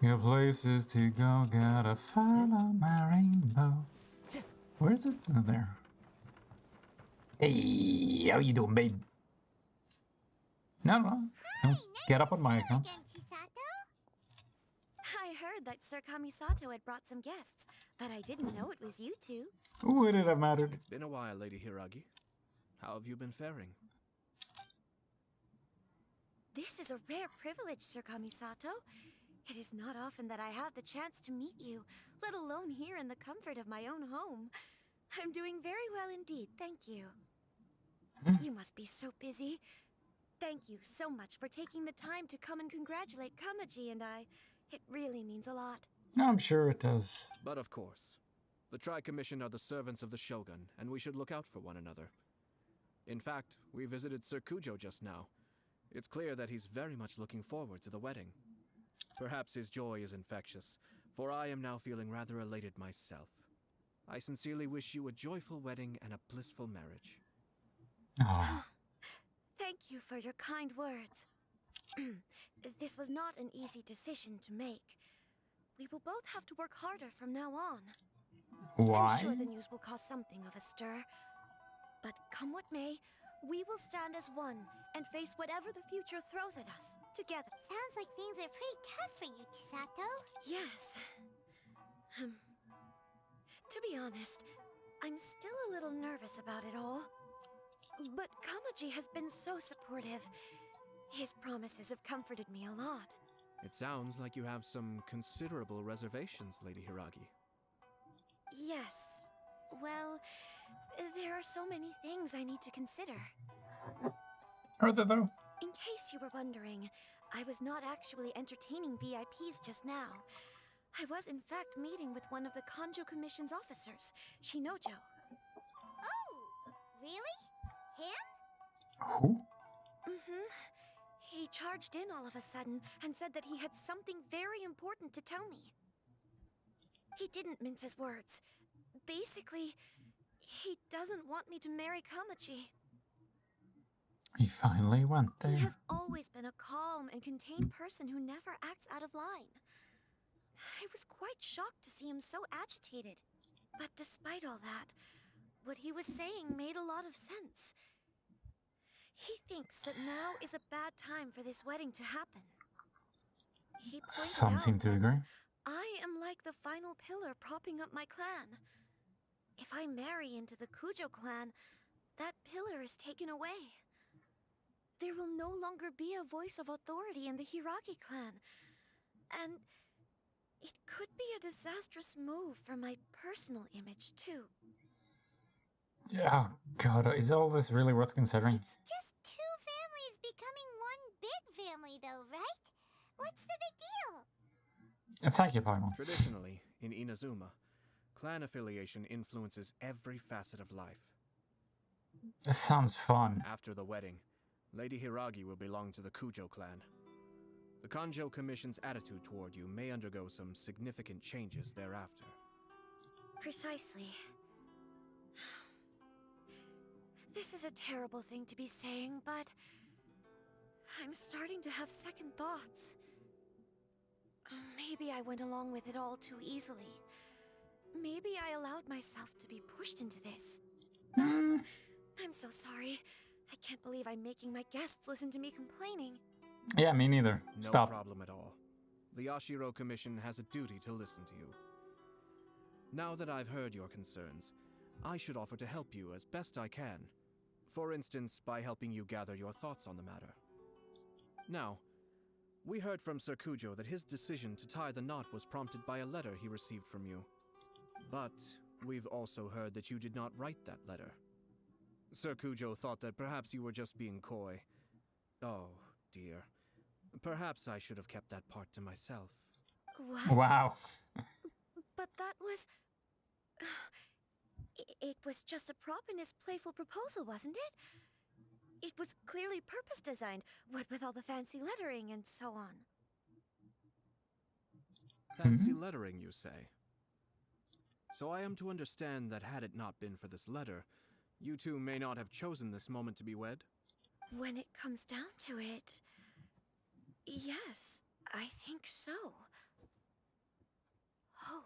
Got places to go, gotta follow my rainbow. Where is it? Oh, there. Hey, how you doing, babe? No. Let's get up on my account. Again, Chisato? I heard that Sir Kamisato had brought some guests, but I didn't know it was you two. Would it have mattered? It's been a while, Lady Hiragi. How have you been faring? This is a rare privilege, Sir Kamisato. It is not often that I have the chance to meet you, let alone here in the comfort of my own home. I'm doing very well indeed, thank you. You must be so busy. Thank you so much for taking the time to come and congratulate Kamaji and I. It really means a lot. I'm sure it does. But of course. The Tri-Commission are the servants of the Shogun, and we should look out for one another. In fact, we visited Sir Kujo just now. It's clear that he's very much looking forward to the wedding. Perhaps his joy is infectious, for I am now feeling rather elated myself. I sincerely wish you a joyful wedding and a blissful marriage. Oh. Thank you for your kind words. This was not an easy decision to make. We will both have to work harder from now on. Why? I'm sure the news will cause something of a stir. But come what may, we will stand as one and face whatever the future throws at us, together. Sounds like things are pretty tough for you, Chisato. Yes. To be honest, I'm still a little nervous about it all. But Kamaji has been so supportive. His promises have comforted me a lot. It sounds like you have some considerable reservations, Lady Hiragi. Yes. Well, there are so many things I need to consider. Are there though? In case you were wondering, I was not actually entertaining VIPs just now. I was in fact meeting with one of the Kanjo Commission's officers, Shinojo. Oh, really? Him? Who? He charged in all of a sudden and said that he had something very important to tell me. He didn't mince his words. Basically, he doesn't want me to marry Kamaji. He finally went there. He has always been a calm and contained person who never acts out of line. I was quite shocked to see him so agitated. But despite all that, what he was saying made a lot of sense. He thinks that now is a bad time for this wedding to happen. He pointed Some out seem to that agree. I am like the final pillar propping up my clan. If I marry into the Kujo clan, that pillar is taken away. there will no longer be a voice of authority in the Hiragi clan. And it could be a disastrous move for my personal image, too. Yeah, oh God, is all this really worth considering? It's just two families becoming one big family, though, right? What's the big deal? Thank you, Paimon. Traditionally, in Inazuma, clan affiliation influences every facet of life. This sounds fun. After the wedding, Lady Hiragi will belong to the Kujo clan. The Kanjo Commission's attitude toward you may undergo some significant changes thereafter. Precisely. This is a terrible thing to be saying, but I'm starting to have second thoughts. Maybe I went along with it all too easily. Maybe I allowed myself to be pushed into this. I'm so sorry. I can't believe I'm making my guests listen to me complaining. Yeah, me neither. No Stop. problem at all. The Yashiro Commission has a duty to listen to you. Now that I've heard your concerns, I should offer to help you as best I can. For instance, by helping you gather your thoughts on the matter. Now, we heard from Sir Kujo that his decision to tie the knot was prompted by a letter he received from you. But we've also heard that you did not write that letter. Sir Kujo thought that perhaps you were just being coy. Oh, dear. Perhaps I should have kept that part to myself. What? Wow. But that was... It was just a prop in his playful proposal, wasn't it? It was clearly purpose designed, what with all the fancy lettering and so on. Fancy lettering, you say? So I am to understand that had it not been for this letter, you two may not have chosen this moment to be wed? When it comes down to it... Yes, I think so. Oh,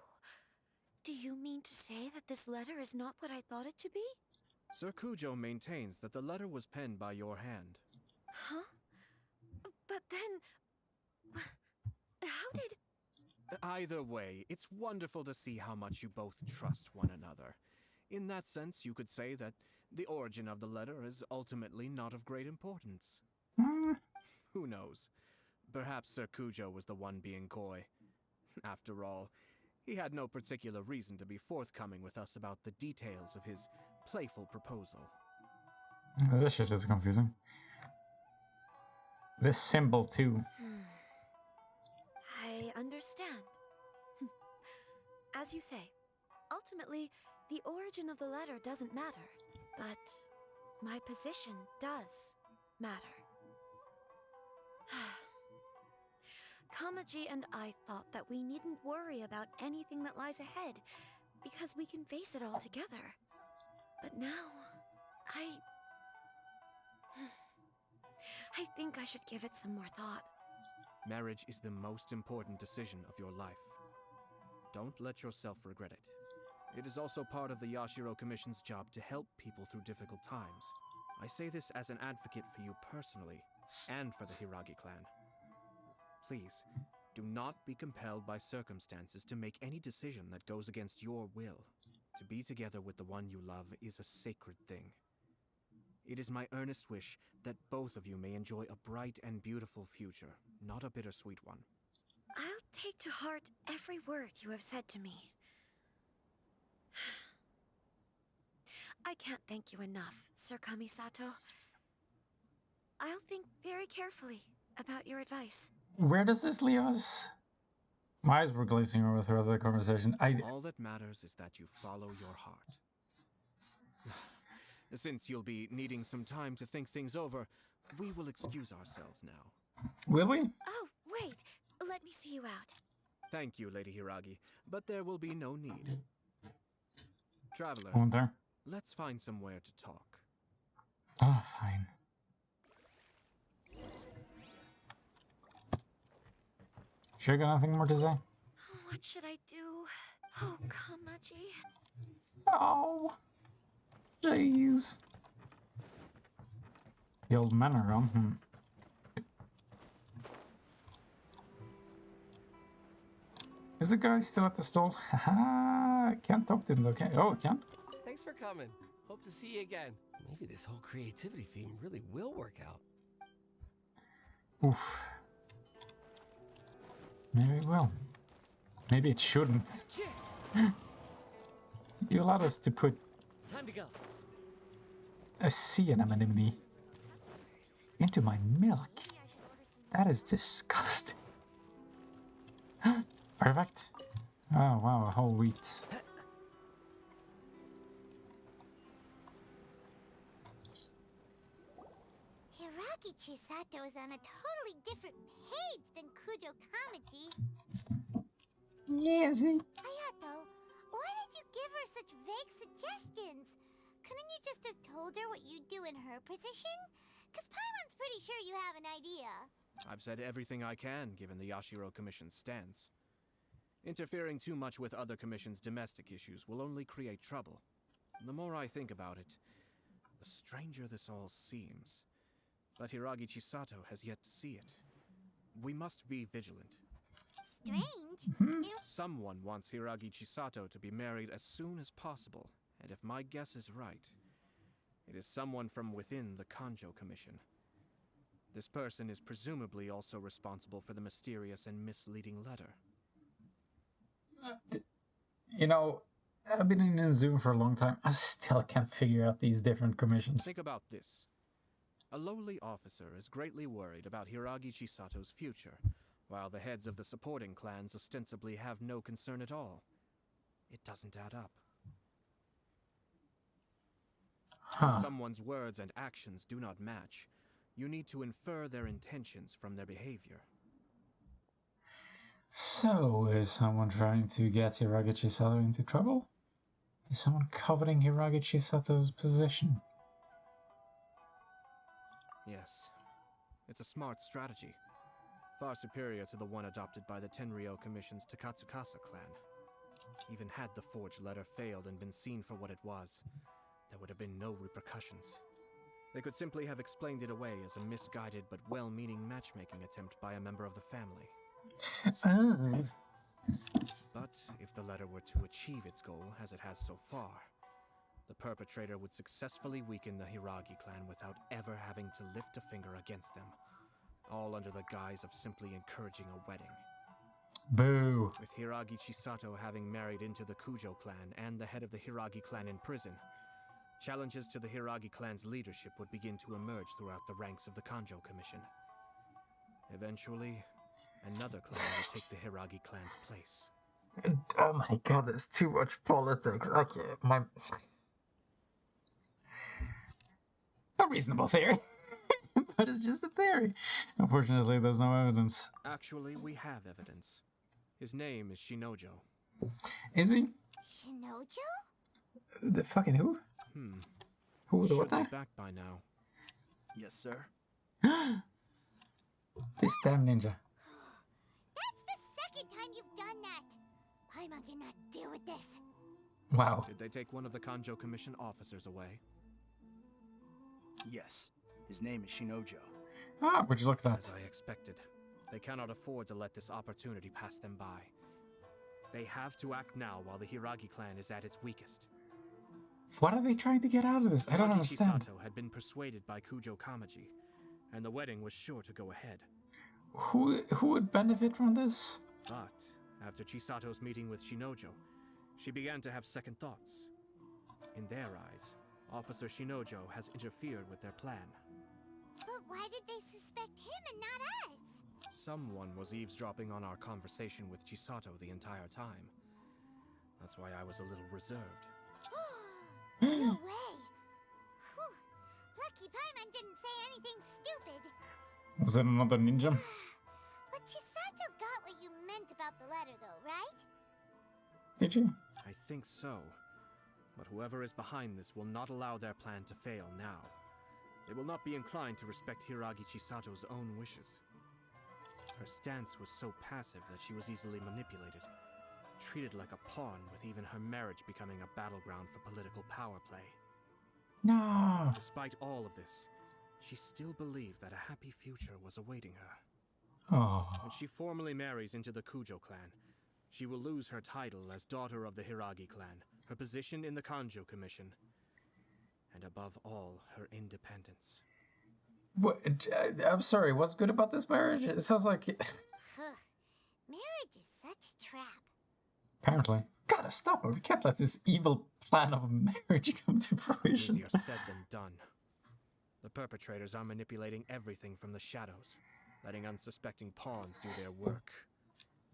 do you mean to say that this letter is not what I thought it to be? Sir Kujo maintains that the letter was penned by your hand. Huh? But then... How did... Either way, it's wonderful to see how much you both trust one another. In that sense, you could say that the origin of the letter is ultimately not of great importance. Who knows? Perhaps Sir Kujo was the one being coy. After all, he had no particular reason to be forthcoming with us about the details of his playful proposal. This shit is confusing. This symbol, too. I understand. As you say, ultimately, the origin of the letter doesn't matter, but my position does matter. Kamaji and I thought that we needn't worry about anything that lies ahead, because we can face it all together. But now, I think I should give it some more thought. Marriage is the most important decision of your life. Don't let yourself regret it. It is also part of the Yashiro Commission's job to help people through difficult times. I say this as an advocate for you personally, and for the Hiragi clan. Please, do not be compelled by circumstances to make any decision that goes against your will. To be together with the one you love is a sacred thing. It is my earnest wish that both of you may enjoy a bright and beautiful future, not a bittersweet one. I'll take to heart every word you have said to me. I can't thank you enough, Sir Kamisato. I'll think very carefully about your advice. Where does this leave us? My eyes were glazing over with her other conversation. All that matters is that you follow your heart. Since you'll be needing some time to think things over, we will excuse ourselves now. Will we? Oh, wait. Let me see you out. Thank you, Lady Hiragi, but there will be no need. Traveler, Won't there? let's find somewhere to talk. Oh, fine. Sure, got nothing more to say? What should I do? Oh, Kamaji. Oh, jeez. The old men are gone. Is the guy still at the stall? Haha, I can't talk to him though, can I? Oh, I can? Thanks for coming. Hope to see you again. Maybe this whole creativity theme really will work out. Oof. Maybe it will. Maybe it shouldn't. You allowed us to put Time to go. a sea anemone into my milk. That is disgusting. Perfect. Oh wow, a whole wheat. Hiragi Chisato is on a totally different page than Kujo Kamaji. Yes. Ayato, why did you give her such vague suggestions? Couldn't you just have told her what you'd do in her position? Because Paimon's pretty sure you have an idea. I've said everything I can, given the Yashiro Commission's stance. Interfering too much with other commissions' domestic issues will only create trouble. The more I think about it, the stranger this all seems. But Hiragi Chisato has yet to see it. We must be vigilant. Strange? Someone wants Hiragi Chisato to be married as soon as possible, and if my guess is right, it is someone from within the Kanjo Commission. This person is presumably also responsible for the mysterious and misleading letter. You know, I've been in Zoom for a long time. I still can't figure out these different commissions. Think about this. A lowly officer is greatly worried about Hiragi Chisato's future, while the heads of the supporting clans ostensibly have no concern at all. It doesn't add up. When someone's words and actions do not match, you need to infer their intentions from their behavior. So, is someone trying to get Hiragi Chisato into trouble? Is someone coveting Hiragi Chisato's position? Yes. It's a smart strategy. Far superior to the one adopted by the Tenryou Commission's Takatsukasa clan. Even had the forged letter failed and been seen for what it was, there would have been no repercussions. They could simply have explained it away as a misguided but well-meaning matchmaking attempt by a member of the family. But if the letter were to achieve its goal, as it has so far, the perpetrator would successfully weaken the Hiragi clan without ever having to lift a finger against them, all under the guise of simply encouraging a wedding. Boo! With Hiragi Chisato having married into the Kujo clan and the head of the Hiragi clan in prison, challenges to the Hiragi clan's leadership would begin to emerge throughout the ranks of the Kanjo Commission. Eventually, another clan would take the Hiragi clan's place. Oh my god, there's too much politics. Okay, a reasonable theory. But it's just a theory. Unfortunately, there's no evidence. Actually, we have evidence. His name is Shinojo. Is he? Shinojo? The fucking who? Who the what? Should be back by now. Yes, sir. This damn ninja. That's the second time you've done that. Paimon cannot deal with this. Wow. Did they take one of the Kanjo Commission officers away? Yes. His name is Shinojo. Ah, would you look at that? As I expected. They cannot afford to let this opportunity pass them by. They have to act now while the Hiragi clan is at its weakest. What are they trying to get out of this? I don't understand. Chisato had been persuaded by Kujo Kamaji, and the wedding was sure to go ahead. Who would benefit from this? But after Chisato's meeting with Shinojo, she began to have second thoughts. In their eyes, Officer Shinojo has interfered with their plan. But why did they suspect him and not us? Someone was eavesdropping on our conversation with Chisato the entire time. That's why I was a little reserved. No way! Whew. Lucky Paimon didn't say anything stupid. Was that another ninja? But Chisato got what you meant about the letter, though, right? Did you? I think so. But whoever is behind this will not allow their plan to fail now. They will not be inclined to respect Hiragi Chisato's own wishes. Her stance was so passive that she was easily manipulated, treated like a pawn, with even her marriage becoming a battleground for political power play. No! Despite all of this, she still believed that a happy future was awaiting her. Oh. When she formally marries into the Kujo clan, she will lose her title as daughter of the Hiragi clan, her position in the Kanjo Commission, and above all, her independence. What, I'm sorry, what's good about this marriage? It sounds like... Marriage is such a trap. Apparently. Gotta stop it. We can't let this evil plan of marriage come to fruition. Easier said than done. The perpetrators are manipulating everything from the shadows, letting unsuspecting pawns do their work.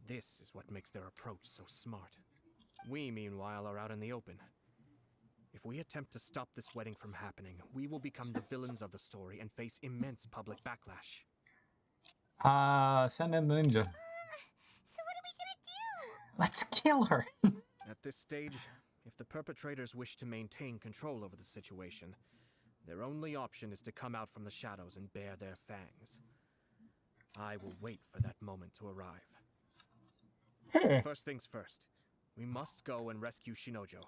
This is what makes their approach so smart. We, meanwhile, are out in the open. If we attempt to stop this wedding from happening, we will become the villains of the story and face immense public backlash. Send in the ninja. So what are we gonna do? Let's kill her. At this stage, if the perpetrators wish to maintain control over the situation, their only option is to come out from the shadows and bare their fangs. I will wait for that moment to arrive. First things first, we must go and rescue Shinojo.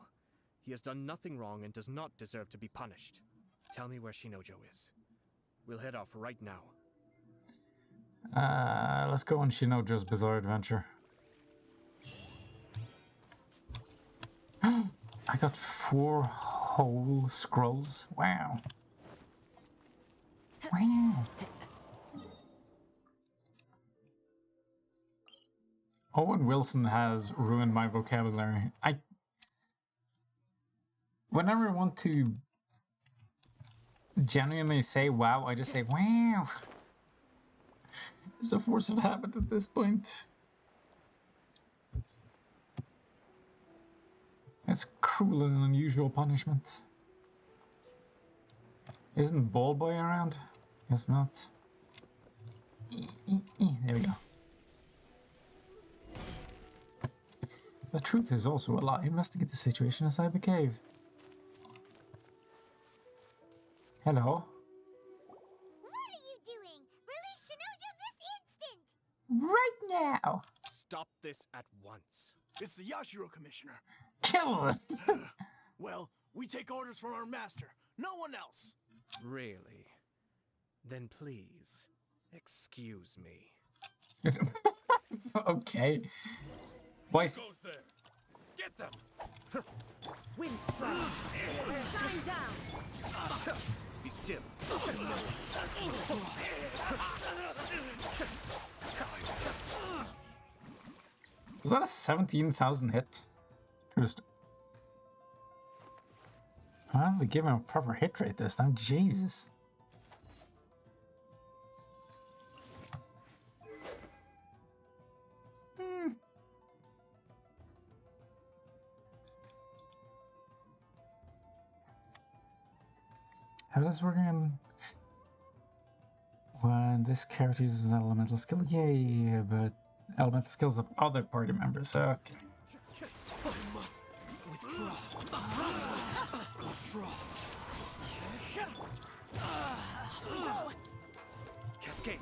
He has done nothing wrong and does not deserve to be punished. Tell me where Shinojo is. We'll head off right now. Let's go on Shinojo's bizarre adventure. I got 4 whole scrolls. Wow. Wow. Owen Wilson has ruined my vocabulary. Whenever I want to genuinely say wow, I just say wow. It's a force of habit at this point. It's cruel and unusual punishment. Isn't Ball Boy around? Guess not. There we go. The truth is also a lie. Investigate the situation inside the cave. Hello? What are you doing? Release Shinojo this instant! Right now! Stop this at once. It's the Yashiro Commissioner. Kill him! Well, we take orders from our master. No one else. Really? Then please, excuse me. Okay. Why? Goes there. Get them. Wind strike. Shine down. Be still. Was that a 17,000 hit? It's pretty finally give him a proper hit rate this time. Jesus. How does this work again? When this character uses an elemental skill, yay, but elemental skills of other party members, okay. I must withdraw. Withdraw. Cascade.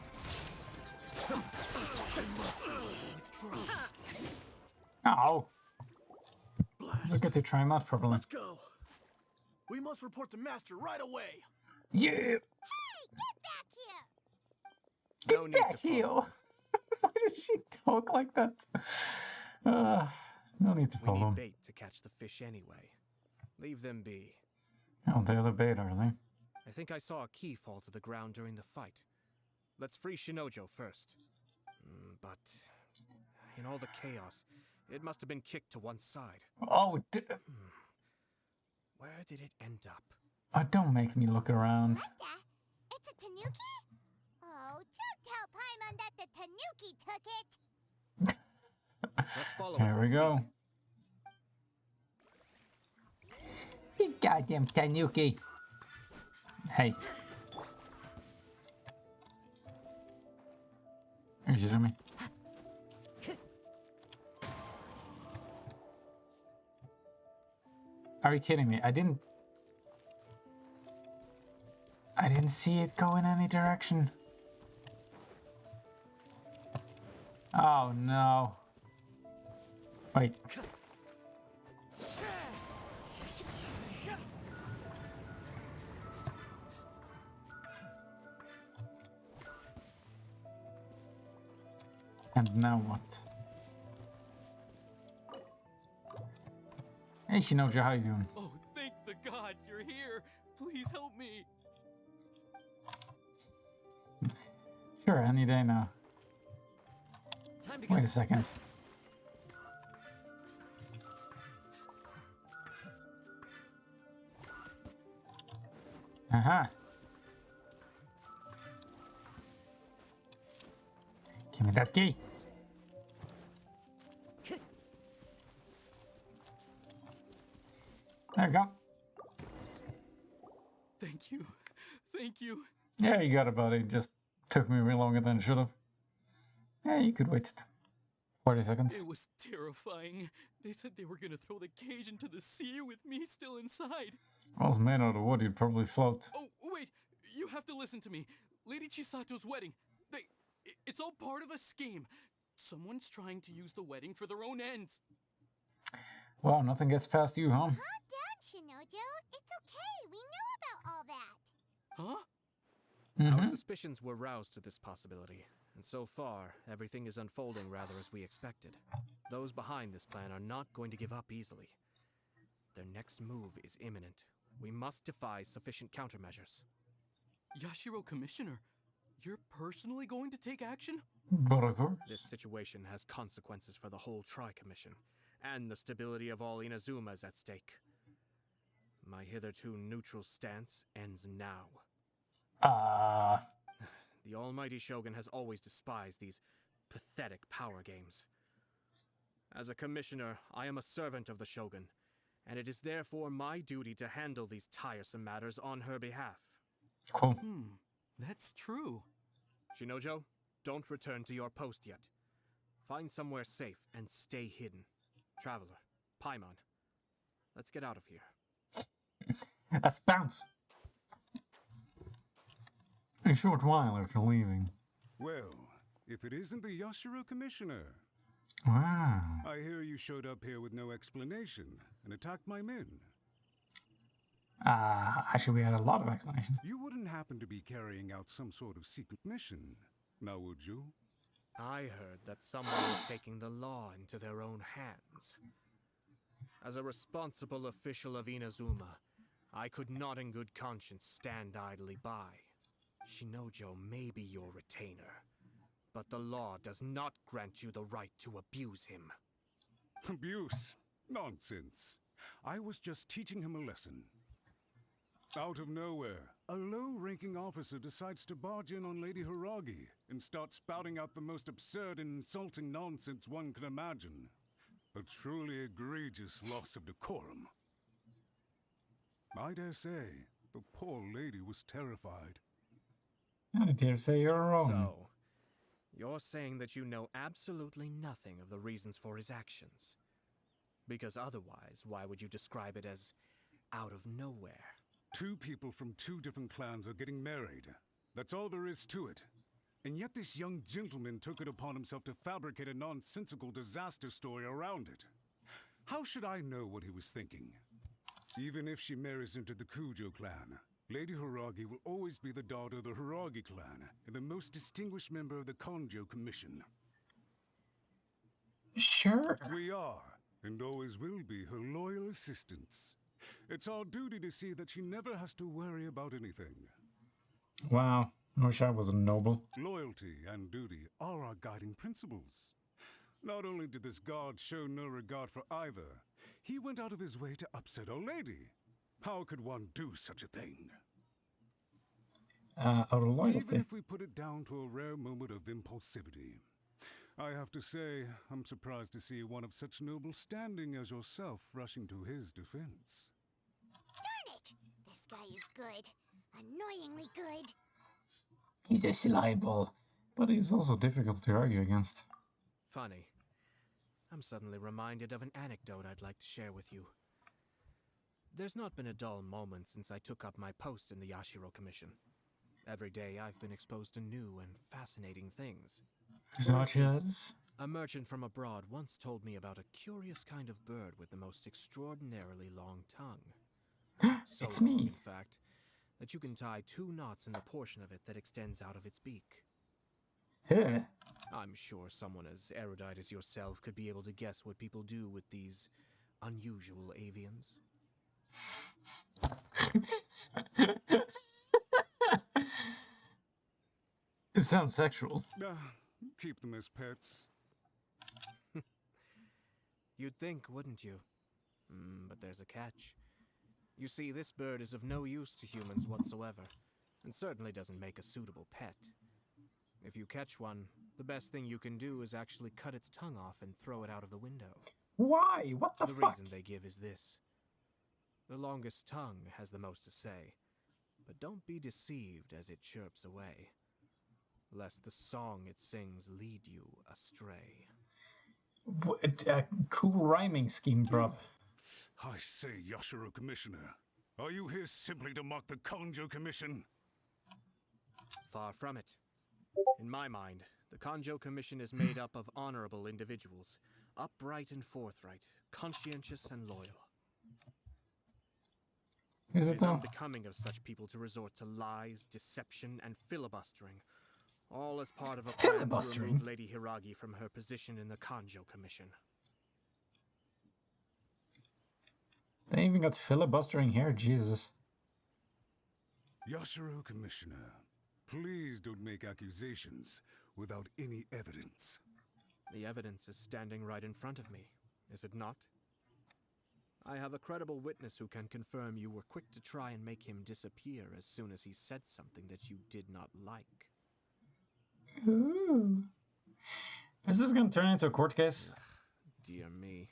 I must withdraw. Oh! Blast. Look at you trying that properly. Let's go. We must report to Master right away. Yeah! Hey, get back here! Get No need back to here! Why does she talk like that? No need to We follow need them. bait to catch the fish anyway. Leave them be. Oh, they're the bait, are they? I think I saw a key fall to the ground during the fight. Let's free Shinojo first. But in all the chaos, it must have been kicked to one side. Oh, Where did it end up? oh, don't make me look around. What the? It's a tanuki? Oh, don't tell Paimon that the tanuki took it! Let's follow it. There we and go. see. You goddamn tanuki. Hey. Are you shitting me? Are you kidding me? I didn't see it go in any direction. Oh no. Wait. And now what? Hey Shinojo, how you doing? Oh, thank the gods you're here. Please help me. Sure, any day now. Time to Wait a second. Aha. Give me that key. There you go. Thank you. Thank you. Yeah, you got it, buddy. Just took me way longer than it should have. Yeah, you could wait 40 seconds. It was terrifying. They said they were gonna throw the cage into the sea with me still inside. Well, it's made out of wood, you'd probably float. Oh, wait. You have to listen to me. Lady Chisato's wedding. It's all part of a scheme. Someone's trying to use the wedding for their own ends. Wow, nothing gets past you, huh? Calm down, Shinojo. It's okay. We know about all that. Huh? Mm-hmm. Our suspicions were roused to this possibility, and so far, everything is unfolding rather as we expected. Those behind this plan are not going to give up easily. Their next move is imminent. We must devise sufficient countermeasures. Yashiro Commissioner, you're personally going to take action? But of course. This situation has consequences for the whole Tri-Commission, and the stability of all Inazuma is at stake. My hitherto neutral stance ends now. The almighty Shogun has always despised these pathetic power games. As a commissioner, I am a servant of the Shogun, and it is therefore my duty to handle these tiresome matters on her behalf. Cool. That's true. Shinojo, don't return to your post yet. Find somewhere safe and stay hidden. Traveler, Paimon, let's get out of here. Let's bounce. A short while after leaving. Well, if it isn't the Yashiro Commissioner. Wow. I hear you showed up here with no explanation and attacked my men. Actually, we had a lot of explanation. You wouldn't happen to be carrying out some sort of secret mission, now would you? I heard that someone was taking the law into their own hands. As a responsible official of Inazuma, I could not in good conscience stand idly by. Shinojo may be your retainer, but the law does not grant you the right to abuse him. Abuse? Nonsense. I was just teaching him a lesson. Out of nowhere, a low-ranking officer decides to barge in on Lady Hiragi and start spouting out the most absurd and insulting nonsense one can imagine. A truly egregious loss of decorum. I dare say, the poor lady was terrified. I dare say you're wrong. So, you're saying that you know absolutely nothing of the reasons for his actions. Because otherwise, why would you describe it as out of nowhere? Two people from two different clans are getting married. That's all there is to it. And yet this young gentleman took it upon himself to fabricate a nonsensical disaster story around it. How should I know what he was thinking? Even if she marries into the Kujo clan, Lady Hiragi will always be the daughter of the Hiragi clan and the most distinguished member of the Konjo Commission. Sure. We are, and always will be, her loyal assistants. It's our duty to see that she never has to worry about anything. Wow. I wish I was a noble. Loyalty and duty are our guiding principles. Not only did this guard show no regard for either, he went out of his way to upset our lady. How could one do such a thing? Out of loyalty. Even if we put it down to a rare moment of impulsivity. I have to say, I'm surprised to see one of such noble standing as yourself rushing to his defense. Darn it! This guy is good. Annoyingly good. He's a silly ball, but he's also difficult to argue against. Funny. I'm suddenly reminded of an anecdote I'd like to share with you. There's not been a dull moment since I took up my post in the Yashiro Commission. Every day I've been exposed to new and fascinating things. Such as? A merchant from abroad once told me about a curious kind of bird with the most extraordinarily long tongue. So It's long, me. in fact, that you can tie 2 knots in the portion of it that extends out of its beak. Yeah. I'm sure someone as erudite as yourself could be able to guess what people do with these unusual avians. It sounds sexual. Keep them as pets. You'd think, wouldn't you? But there's a catch. You see, this bird is of no use to humans whatsoever, and certainly doesn't make a suitable pet. If you catch one, the best thing you can do is actually cut its tongue off and throw it out of the window. Why? What the fuck? The reason they give is this. The longest tongue has the most to say, but don't be deceived as it chirps away, lest the song it sings lead you astray. What a cool rhyming scheme, bro. I say, Yashiro Commissioner, are you here simply to mock the Kanjo Commission? Far from it. In my mind, the Kanjo Commission is made up of honorable individuals, upright and forthright, conscientious and loyal. Is It it is though? unbecoming of such people to resort to lies, deception, and filibustering, all as part of a plan to Filibustering? remove Lady Hiragi from her position in the Kanjo Commission. They even got filibustering here, Jesus. Yashiro Commissioner, please don't make accusations without any evidence. The evidence is standing right in front of me, is it not? I have a credible witness who can confirm you were quick to try and make him disappear as soon as he said something that you did not like. Ooh. Is this gonna turn into a court case? Dear me.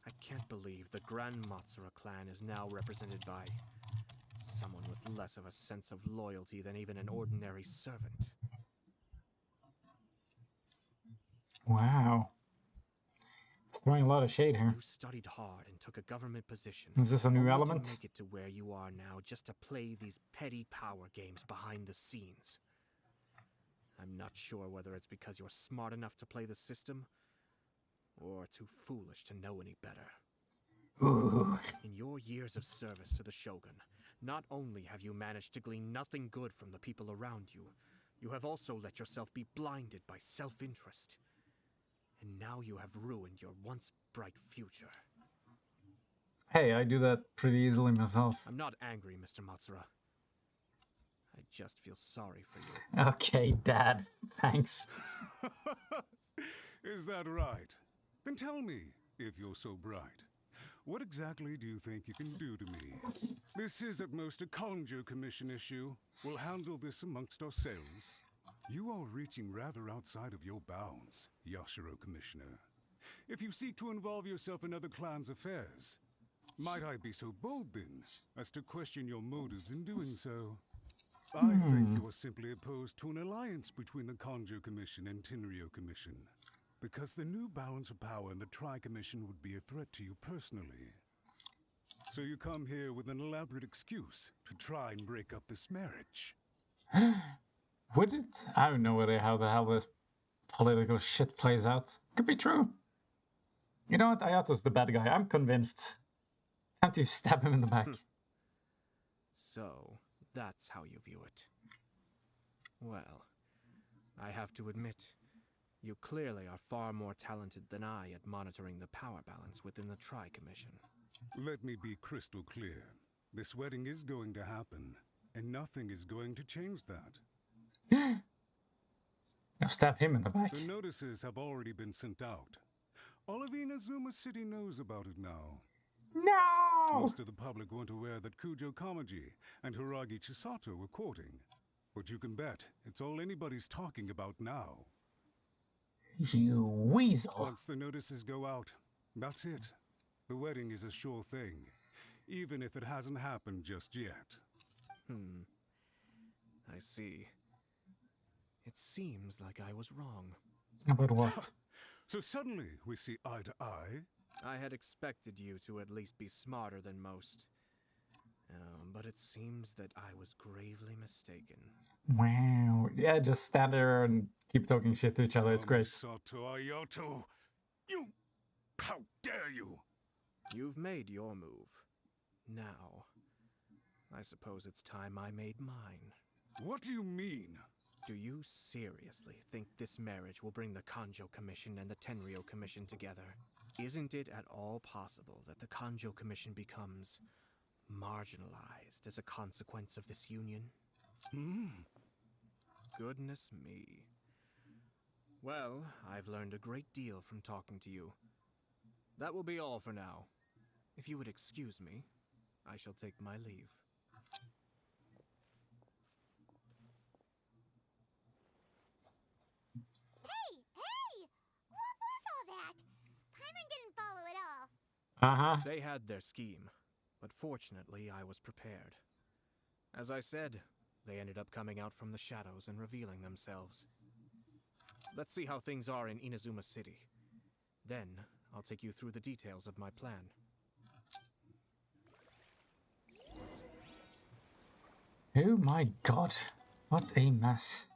I can't believe the Grand Matsura clan is now represented by someone with less of a sense of loyalty than even an ordinary servant. Wow. Throwing a lot of shade here. You studied hard and took a government position. Is this a new only element? to make it to where you are now just to play these petty power games behind the scenes. I'm not sure whether it's because you're smart enough to play the system or too foolish to know any better. Ooh. In your years of service to the Shogun, not only have you managed to glean nothing good from the people around you, you have also let yourself be blinded by self-interest. And now you have ruined your once bright future. Hey, I do that pretty easily myself. I'm not angry, Mr. Matsura. I just feel sorry for you. Okay, Dad. Thanks. Is that right? Then tell me, if you're so bright, what exactly do you think you can do to me? This is at most a Kanjo Commission issue. We'll handle this amongst ourselves. You are reaching rather outside of your bounds, Yashiro Commissioner. If you seek to involve yourself in other clans' affairs, might I be so bold then, as to question your motives in doing so? I think you are simply opposed to an alliance between the Kanjo Commission and Tenryo Commission, because the new balance of power in the Tri-Commission would be a threat to you personally. So you come here with an elaborate excuse to try and break up this marriage. Would it? I have no idea how the hell this political shit plays out. Could be true. You know what? Ayato's the bad guy. I'm convinced. Time to stab him in the back. So, that's how you view it. Well, I have to admit, you clearly are far more talented than I at monitoring the power balance within the Tri-Commission. Let me be crystal clear. This wedding is going to happen, and nothing is going to change that. Now stab him in the back. The notices have already been sent out. All of Inazuma City knows about it now. No! Most of the public weren't aware that Kujo Kamaji and Hiragi Chisato were courting. But you can bet it's all anybody's talking about now. You weasel. Once the notices go out, that's it. The wedding is a sure thing, even if it hasn't happened just yet. I see. It seems like I was wrong. About what? So suddenly we see eye to eye? I had expected you to at least be smarter than most. But it seems that I was gravely mistaken. Wow. Yeah, just stand there and keep talking shit to each other. It's great. Sato Ayato! You! How dare you! You've made your move. Now, I suppose it's time I made mine. What do you mean? Do you seriously think this marriage will bring the Kanjo Commission and the Tenryo Commission together? Isn't it at all possible that the Kanjo Commission becomes marginalized as a consequence of this union? Goodness me. Well, I've learned a great deal from talking to you. That will be all for now. If you would excuse me, I shall take my leave. Hey! What was all that? Paimon didn't follow at all. Uh-huh. They had their scheme, but fortunately I was prepared. As I said, they ended up coming out from the shadows and revealing themselves. Let's see how things are in Inazuma City. Then, I'll take you through the details of my plan. Oh my god. What a mess.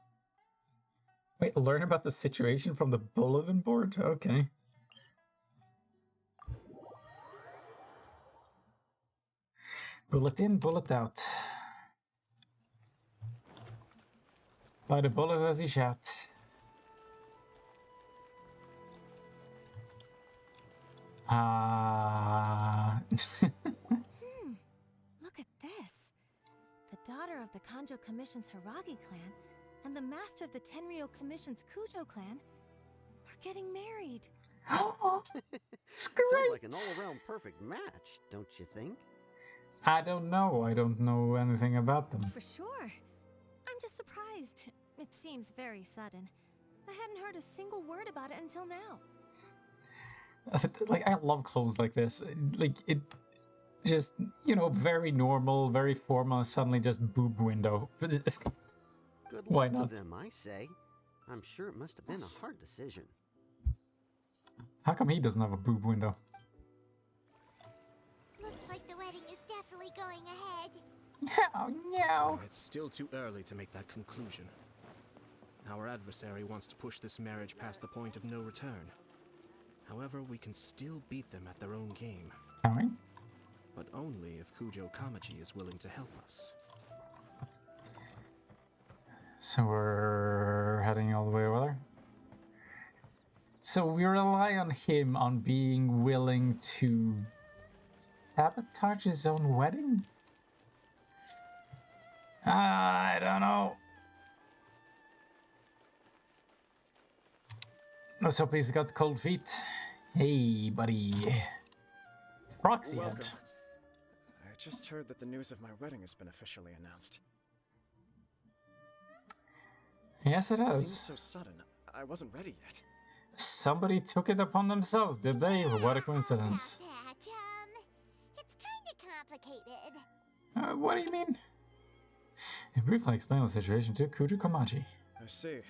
Wait, learn about the situation from the bulletin board? Okay. Bullet in, bullet out. By the bullet as he shot. Look at this. The daughter of the Kanjo Commission's Hiragi clan and the master of the Tenryo Commission's Kujo clan are getting married. Sounds like an all-around perfect match, don't you think? I don't know. I don't know anything about them. For sure. I'm just surprised. It seems very sudden. I hadn't heard a single word about it until now. Like, I love clothes like this. Like, it just, you know, very normal, very formal, suddenly just boob window. Good Why luck not? to them, I say. I'm sure it must have been a hard decision. How come he doesn't have a boob window? Looks like the wedding is definitely going ahead. No. It's still too early to make that conclusion. Our adversary wants to push this marriage past the point of no return. However, we can still beat them at their own game. Alright. But only if Kujo Kamachi is willing to help us. So we're heading all the way over there. So we rely on him on being willing to sabotage his own wedding? I don't know. Let's hope he's got cold feet. Hey, buddy. Proxy head. Welcome. I just heard that the news of my wedding has been officially announced. Yes, it It has. seems so sudden. I wasn't ready yet. Somebody took it upon themselves, did they? What a coincidence. It's kinda complicated. What do you mean? And briefly explain the situation to Kujo Kamachi. I see.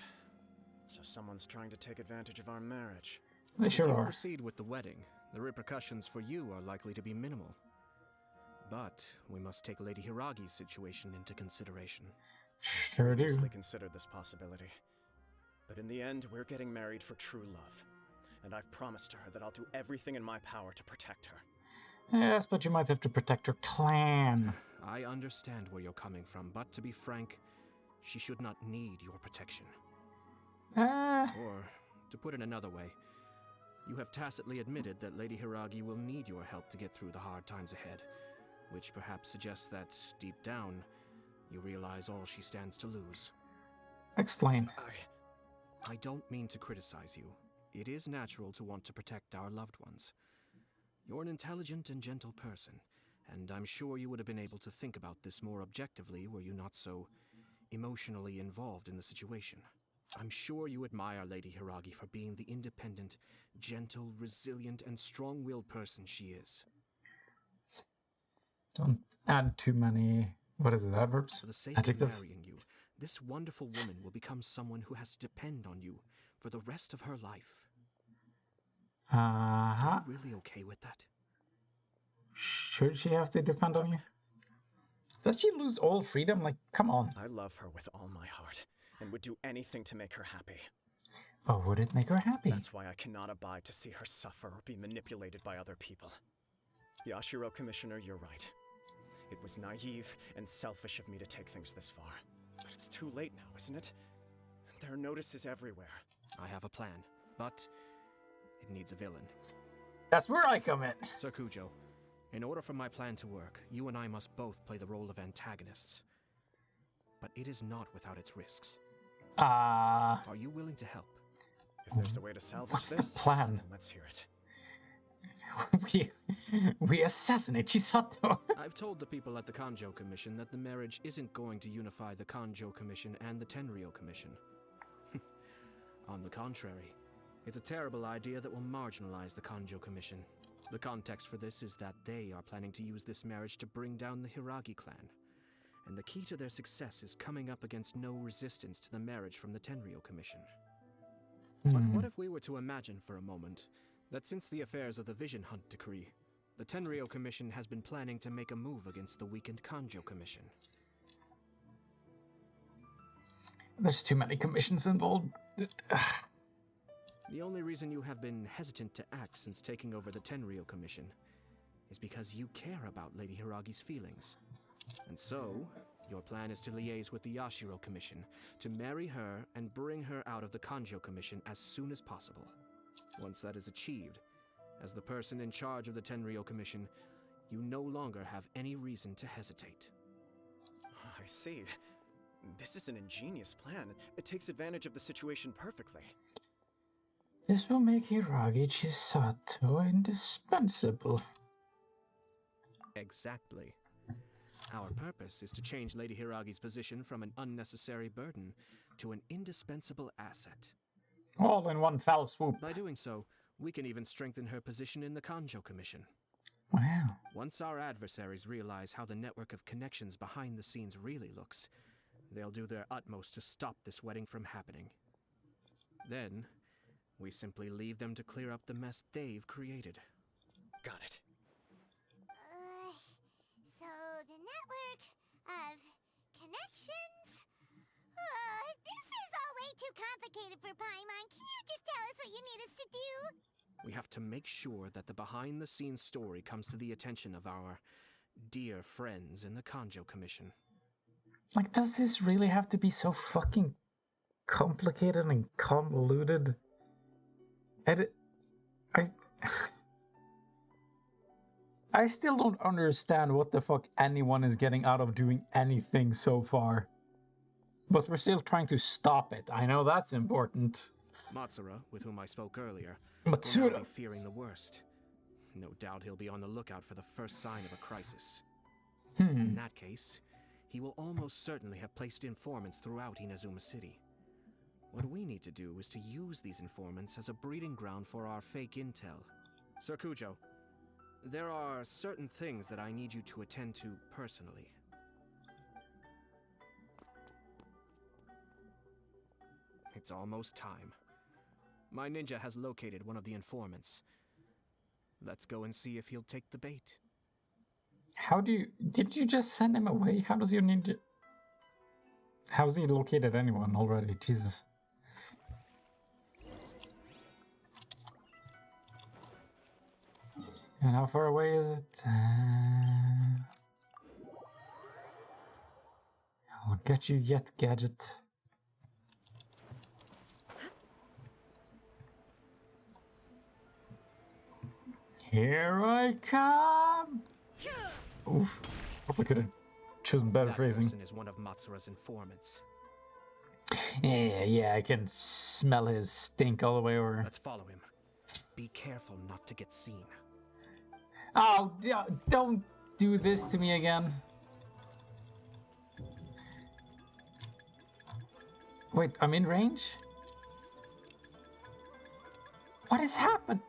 So someone's trying to take advantage of our marriage. They sure If you are. proceed with the wedding, the repercussions for you are likely to be minimal. But we must take Lady Hiragi's situation into consideration. Sure do. Previously considered this possibility. But in the end, we're getting married for true love. And I've promised her that I'll do everything in my power to protect her. Yes, but you might have to protect your clan. I understand where you're coming from, but to be frank, she should not need your protection. Or, to put it another way, you have tacitly admitted that Lady Hiragi will need your help to get through the hard times ahead, which perhaps suggests that, deep down, you realize all she stands to lose. Explain. I don't mean to criticize you. It is natural to want to protect our loved ones. You're an intelligent and gentle person, and I'm sure you would have been able to think about this more objectively were you not so emotionally involved in the situation. I'm sure you admire Lady Hiragi for being the independent, gentle, resilient, and strong-willed person she is. Don't add too many, what is it, adverbs? For the sake Adjectives? of marrying you, this wonderful woman will become someone who has to depend on you for the rest of her life. Are you really okay with that? Should she have to depend on you? Does she lose all freedom? Like, come on. I love her with all my heart, and would do anything to make her happy. Oh, would it make her happy? That's why I cannot abide to see her suffer or be manipulated by other people. Yashiro Commissioner, you're right. It was naive and selfish of me to take things this far. But it's too late now, isn't it? There are notices everywhere. I have a plan, but it needs a villain. That's where I come in. Sir Kujo, in order for my plan to work, you and I must both play the role of antagonists. But it is not without its risks. Are you willing to help? If there's a way to salvage what's this, the plan? then let's hear it. we assassinate Chisato. I've told the people at the Kanjo Commission that the marriage isn't going to unify the Kanjo Commission and the Tenryou Commission. On the contrary, it's a terrible idea that will marginalize the Kanjo Commission. The context for this is that they are planning to use this marriage to bring down the Hiragi clan. And the key to their success is coming up against no resistance to the marriage from the Tenryou Commission. But what if we were to imagine for a moment that since the affairs of the Vision Hunt Decree, the Tenryou Commission has been planning to make a move against the weakened Kanjo Commission? There's too many commissions involved. The only reason you have been hesitant to act since taking over the Tenryou Commission is because you care about Lady Hiragi's feelings. And so, your plan is to liaise with the Yashiro Commission to marry her and bring her out of the Kanjo Commission as soon as possible. Once that is achieved, as the person in charge of the Tenryou Commission, you no longer have any reason to hesitate. I see. This is an ingenious plan. It takes advantage of the situation perfectly. This will make Hiragi Chisato indispensable. Exactly. Our purpose is to change Lady Hiragi's position from an unnecessary burden to an indispensable asset. All in one foul swoop. By doing so, we can even strengthen her position in the Kanjo Commission. Wow. Once our adversaries realize how the network of connections behind the scenes really looks, they'll do their utmost to stop this wedding from happening. Then, we simply leave them to clear up the mess they've created. Got it. So the network of connections? This is all way too complicated for Paimon. Can you just tell us what you need us to do? We have to make sure that the behind-the-scenes story comes to the attention of our dear friends in the Kanjo Commission. Like, does this really have to be so fucking complicated and convoluted? I still don't understand what the fuck anyone is getting out of doing anything so far. But we're still trying to stop it. I know that's important. Matsura, with whom I spoke earlier, Matsura will now be fearing the worst. No doubt he'll be on the lookout for the first sign of a crisis. In that case, he will almost certainly have placed informants throughout Inazuma City. What we need to do is to use these informants as a breeding ground for our fake intel. Sir Kujo, there are certain things that I need you to attend to personally. It's almost time. My ninja has located one of the informants. Let's go and see if he'll take the bait. How do you... Did you just send him away? How does your ninja... How's he located anyone already? Jesus. And how far away is it? I'll get you yet, gadget. Here I come! Oof. Probably could have chosen better phrasing. That person is one of Matsura's informants. Yeah, I can smell his stink all the way over. Let's follow him. Be careful not to get seen. Oh, don't do this to me again. Wait, I'm in range? What has happened?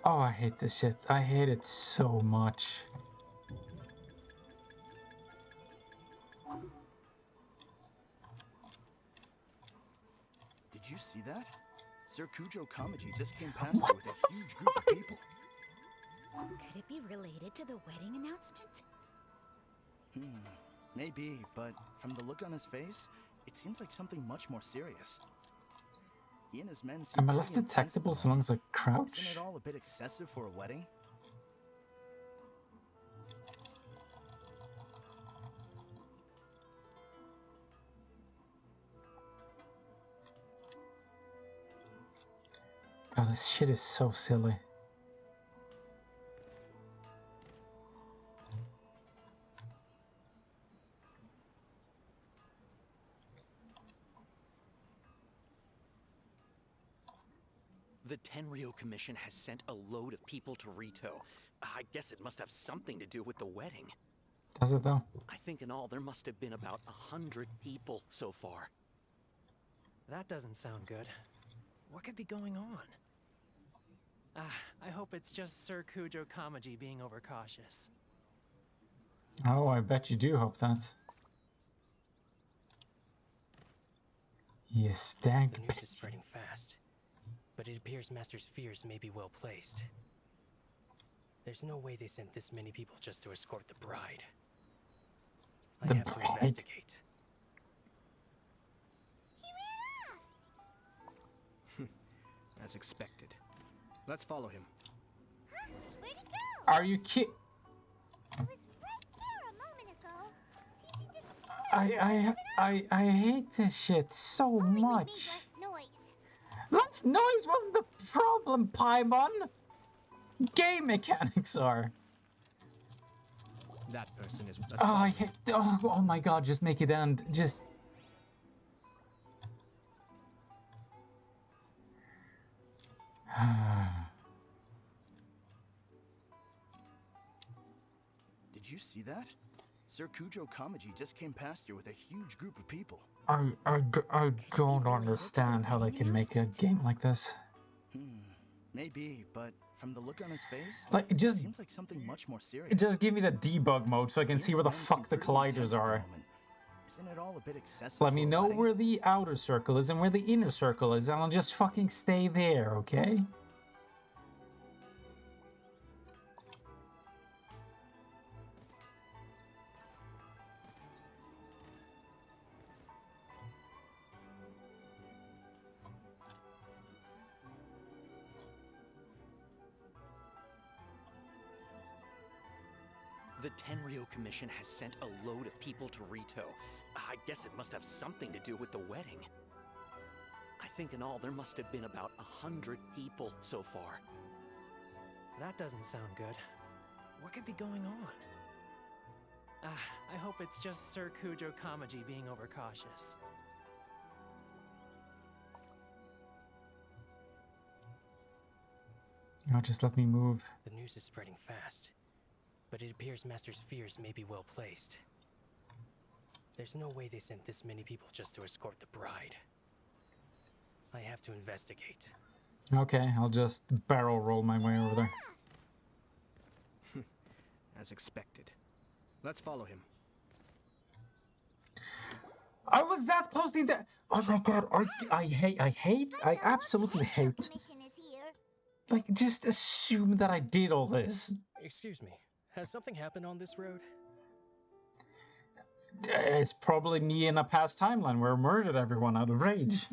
Oh, I hate this shit. I hate it so much. Did you see that? Sir Kujo Kamaji just came past here with a huge group of people. Could it be related to the wedding announcement? Maybe, but from the look on his face, it seems like something much more serious. He and his men seem Am I pretty less intense detectable about so long as I it. crouch? Isn't it all a bit excessive for a wedding? God, this shit is so silly. The Tenryo Commission has sent a load of people to Rito. I guess it must have something to do with the wedding. Does it though? I think in all there must have been about 100 people so far. That doesn't sound good. What could be going on? I hope it's just Sir Kujo Kamaji being overcautious. Oh, I bet you do hope that. You stank. The news is spreading fast, but it appears Master's fears may be well placed. There's no way they sent this many people just to escort the bride. I have to investigate. As expected. Let's follow him. Huh? Where'd he go? Are you kidding? He was right there a moment ago. I hate this shit so much. Less noise wasn't the problem, Paimon. Game mechanics are. That person is. Oh, I hate. Oh my god! Just make it end. Just. Did you see that? Sir Kujo Kamaji just came past here with a huge group of people. I don't understand how they can make a game like this. Maybe, but from the look on his face, Like, it just seems like something much more serious. just give me the debug mode so I can see where the fuck the colliders are. Isn't it all a bit excessive? Let me know where the outer circle is and where the inner circle is, and I'll just fucking stay there, okay? The Tenryo Commission has sent a load of people to Rito. I guess it must have something to do with the wedding. I think in all there must have been about 100 people so far. That doesn't sound good. What could be going on? I hope it's just Sir Kujo Kamaji being overcautious. No, just let me move. The news is spreading fast, but it appears Master's fears may be well placed. There's no way they sent this many people just to escort the bride. I have to investigate. Okay, I'll just barrel roll my way over there. As expected. Let's follow him. I was that close to the. Oh my god! I absolutely hate. Like, just assume that I did all this. Excuse me, has something happened on this road? It's probably me in a past timeline where I murdered everyone out of rage.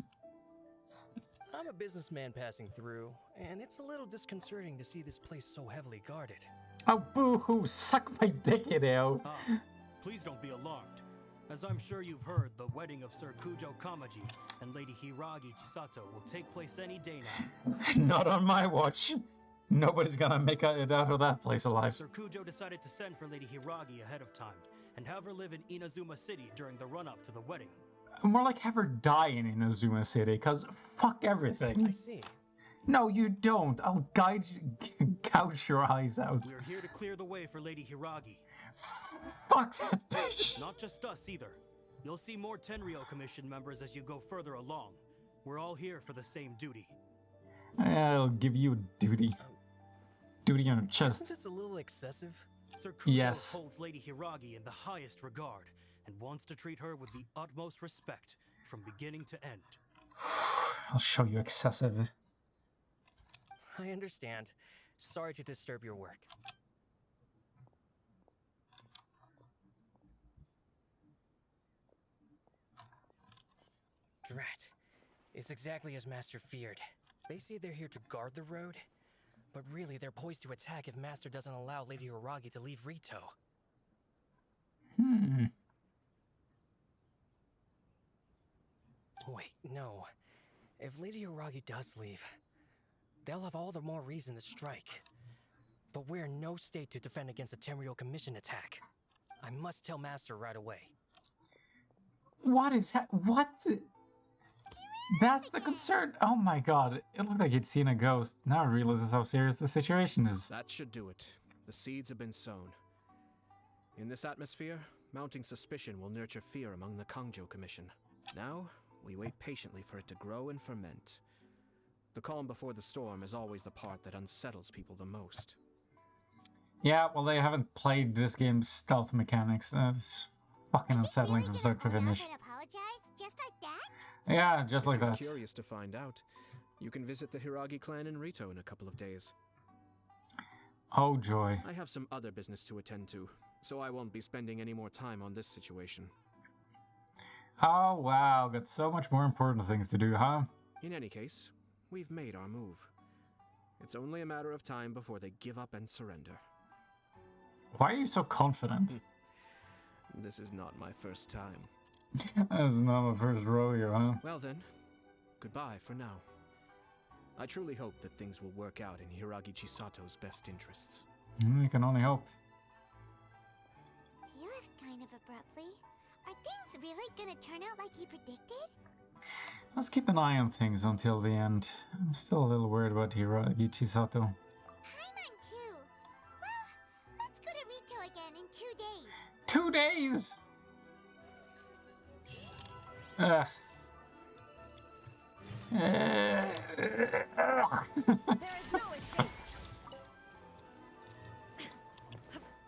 I'm a businessman passing through, and it's a little disconcerting to see this place so heavily guarded. Oh, boo-hoo! Suck my dick, Hideo! Please don't be alarmed. As I'm sure you've heard, the wedding of Sir Kujo Kamaji and Lady Hiragi Chisato will take place any day now. Not on my watch. Nobody's gonna make it out of that place alive. Sir Kujo decided to send for Lady Hiragi ahead of time and have her live in Inazuma City during the run-up to the wedding. More like have her die in Inazuma City, cause fuck everything. I see. No, you don't. I'll guide you, gouge your eyes out. We're here to clear the way for Lady Hiragi. Fuck that bitch. Not just us either. You'll see more Tenryo Commission members as you go further along. We're all here for the same duty. I'll give you duty. Duty on your chest. Isn't this a little excessive? Sir Kujo Yes. holds Lady Hiragi in the highest regard and wants to treat her with the utmost respect from beginning to end. I'll show you excessive. I understand. Sorry to disturb your work. Drat. It's exactly as Master feared. They say they're here to guard the road, but really they're poised to attack if Master doesn't allow Lady Hiragi to leave Rito. Wait, no. If Lady Hiragi does leave, they'll have all the more reason to strike. But we're in no state to defend against a Tenryo Commission attack. I must tell Master right away. What is that? What? That's the concern. Oh my god, it looked like he'd seen a ghost. Now I realize how serious the situation is. That should do it. The seeds have been sown. In this atmosphere, mounting suspicion will nurture fear among the Kangjo Commission. Now, we wait patiently for it to grow and ferment. The calm before the storm is always the part that unsettles people the most. Yeah, well, they haven't played this game's stealth mechanics. That's fucking unsettling from start to finish. Just like that? Yeah, just like If you're that. Curious to find out, you can visit the Hiragi clan in Rito in a couple of days. Oh joy. I have some other business to attend to, so I won't be spending any more time on this situation. Oh wow, got so much more important things to do, huh? In any case, we've made our move. It's only a matter of time before they give up and surrender. Why are you so confident? This is not my first time. This is not my first rodeo, huh? Well then, goodbye for now. I truly hope that things will work out in Hiragi Chisato's best interests. You can only hope. He left kind of abruptly. Are things really gonna turn out like he predicted? Let's keep an eye on things until the end. I'm still a little worried about Hiragi Chisato. I'm too. Well, let's go to Rito again in 2 days. 2 days? Ugh.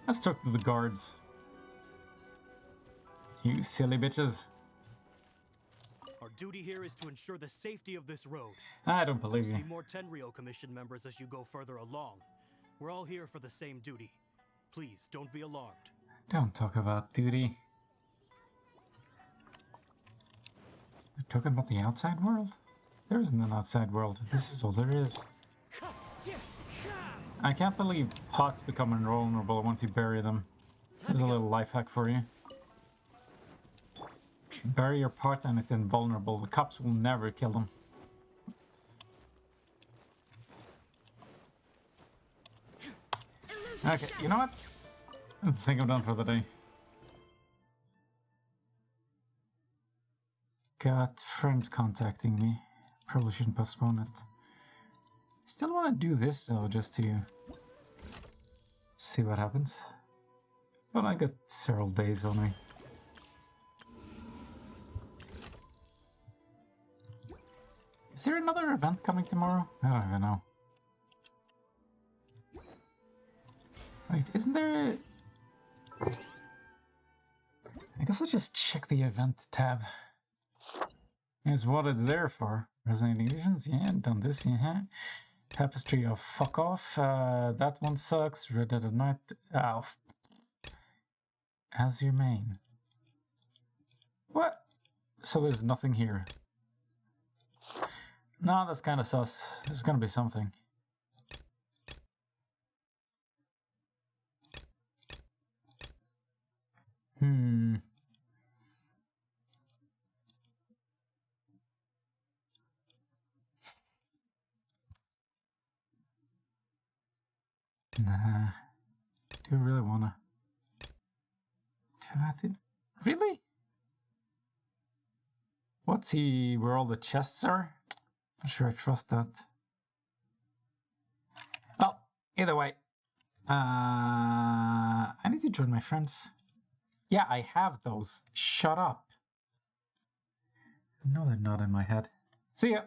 Let's talk to the guards. You silly bitches. Our duty here is to ensure the safety of this road. I don't believe You'll you. see more Tenryo Commission members as you go further along. We're all here for the same duty. Please, don't be alarmed. Don't talk about duty. We're talking about the outside world? There isn't an outside world. This is all there is. I can't believe pots become invulnerable once you bury them. There's a little life hack for you. Bury your pot and it's invulnerable. The cops will never kill them. Okay, you know what? I think I'm done for the day. Got friends contacting me. Probably shouldn't postpone it. Still want to do this though, just to see what happens. But I got several days on me. Is there another event coming tomorrow? I don't even know. Wait, isn't there... I guess I'll just check the event tab. Is what it's there for. Resonating Visions, yeah, done this, yeah. Tapestry of fuck off, that one sucks. Red Dead of Night, oh. As your main. What? So there's nothing here. No, that's kind of sus. There's gonna be something. Nah. Do I really wanna? Really? What's he? Where all the chests are? Not sure I trust that. Well, either way. I need to join my friends. Yeah, I have those. Shut up. No, they're not in my head. See ya.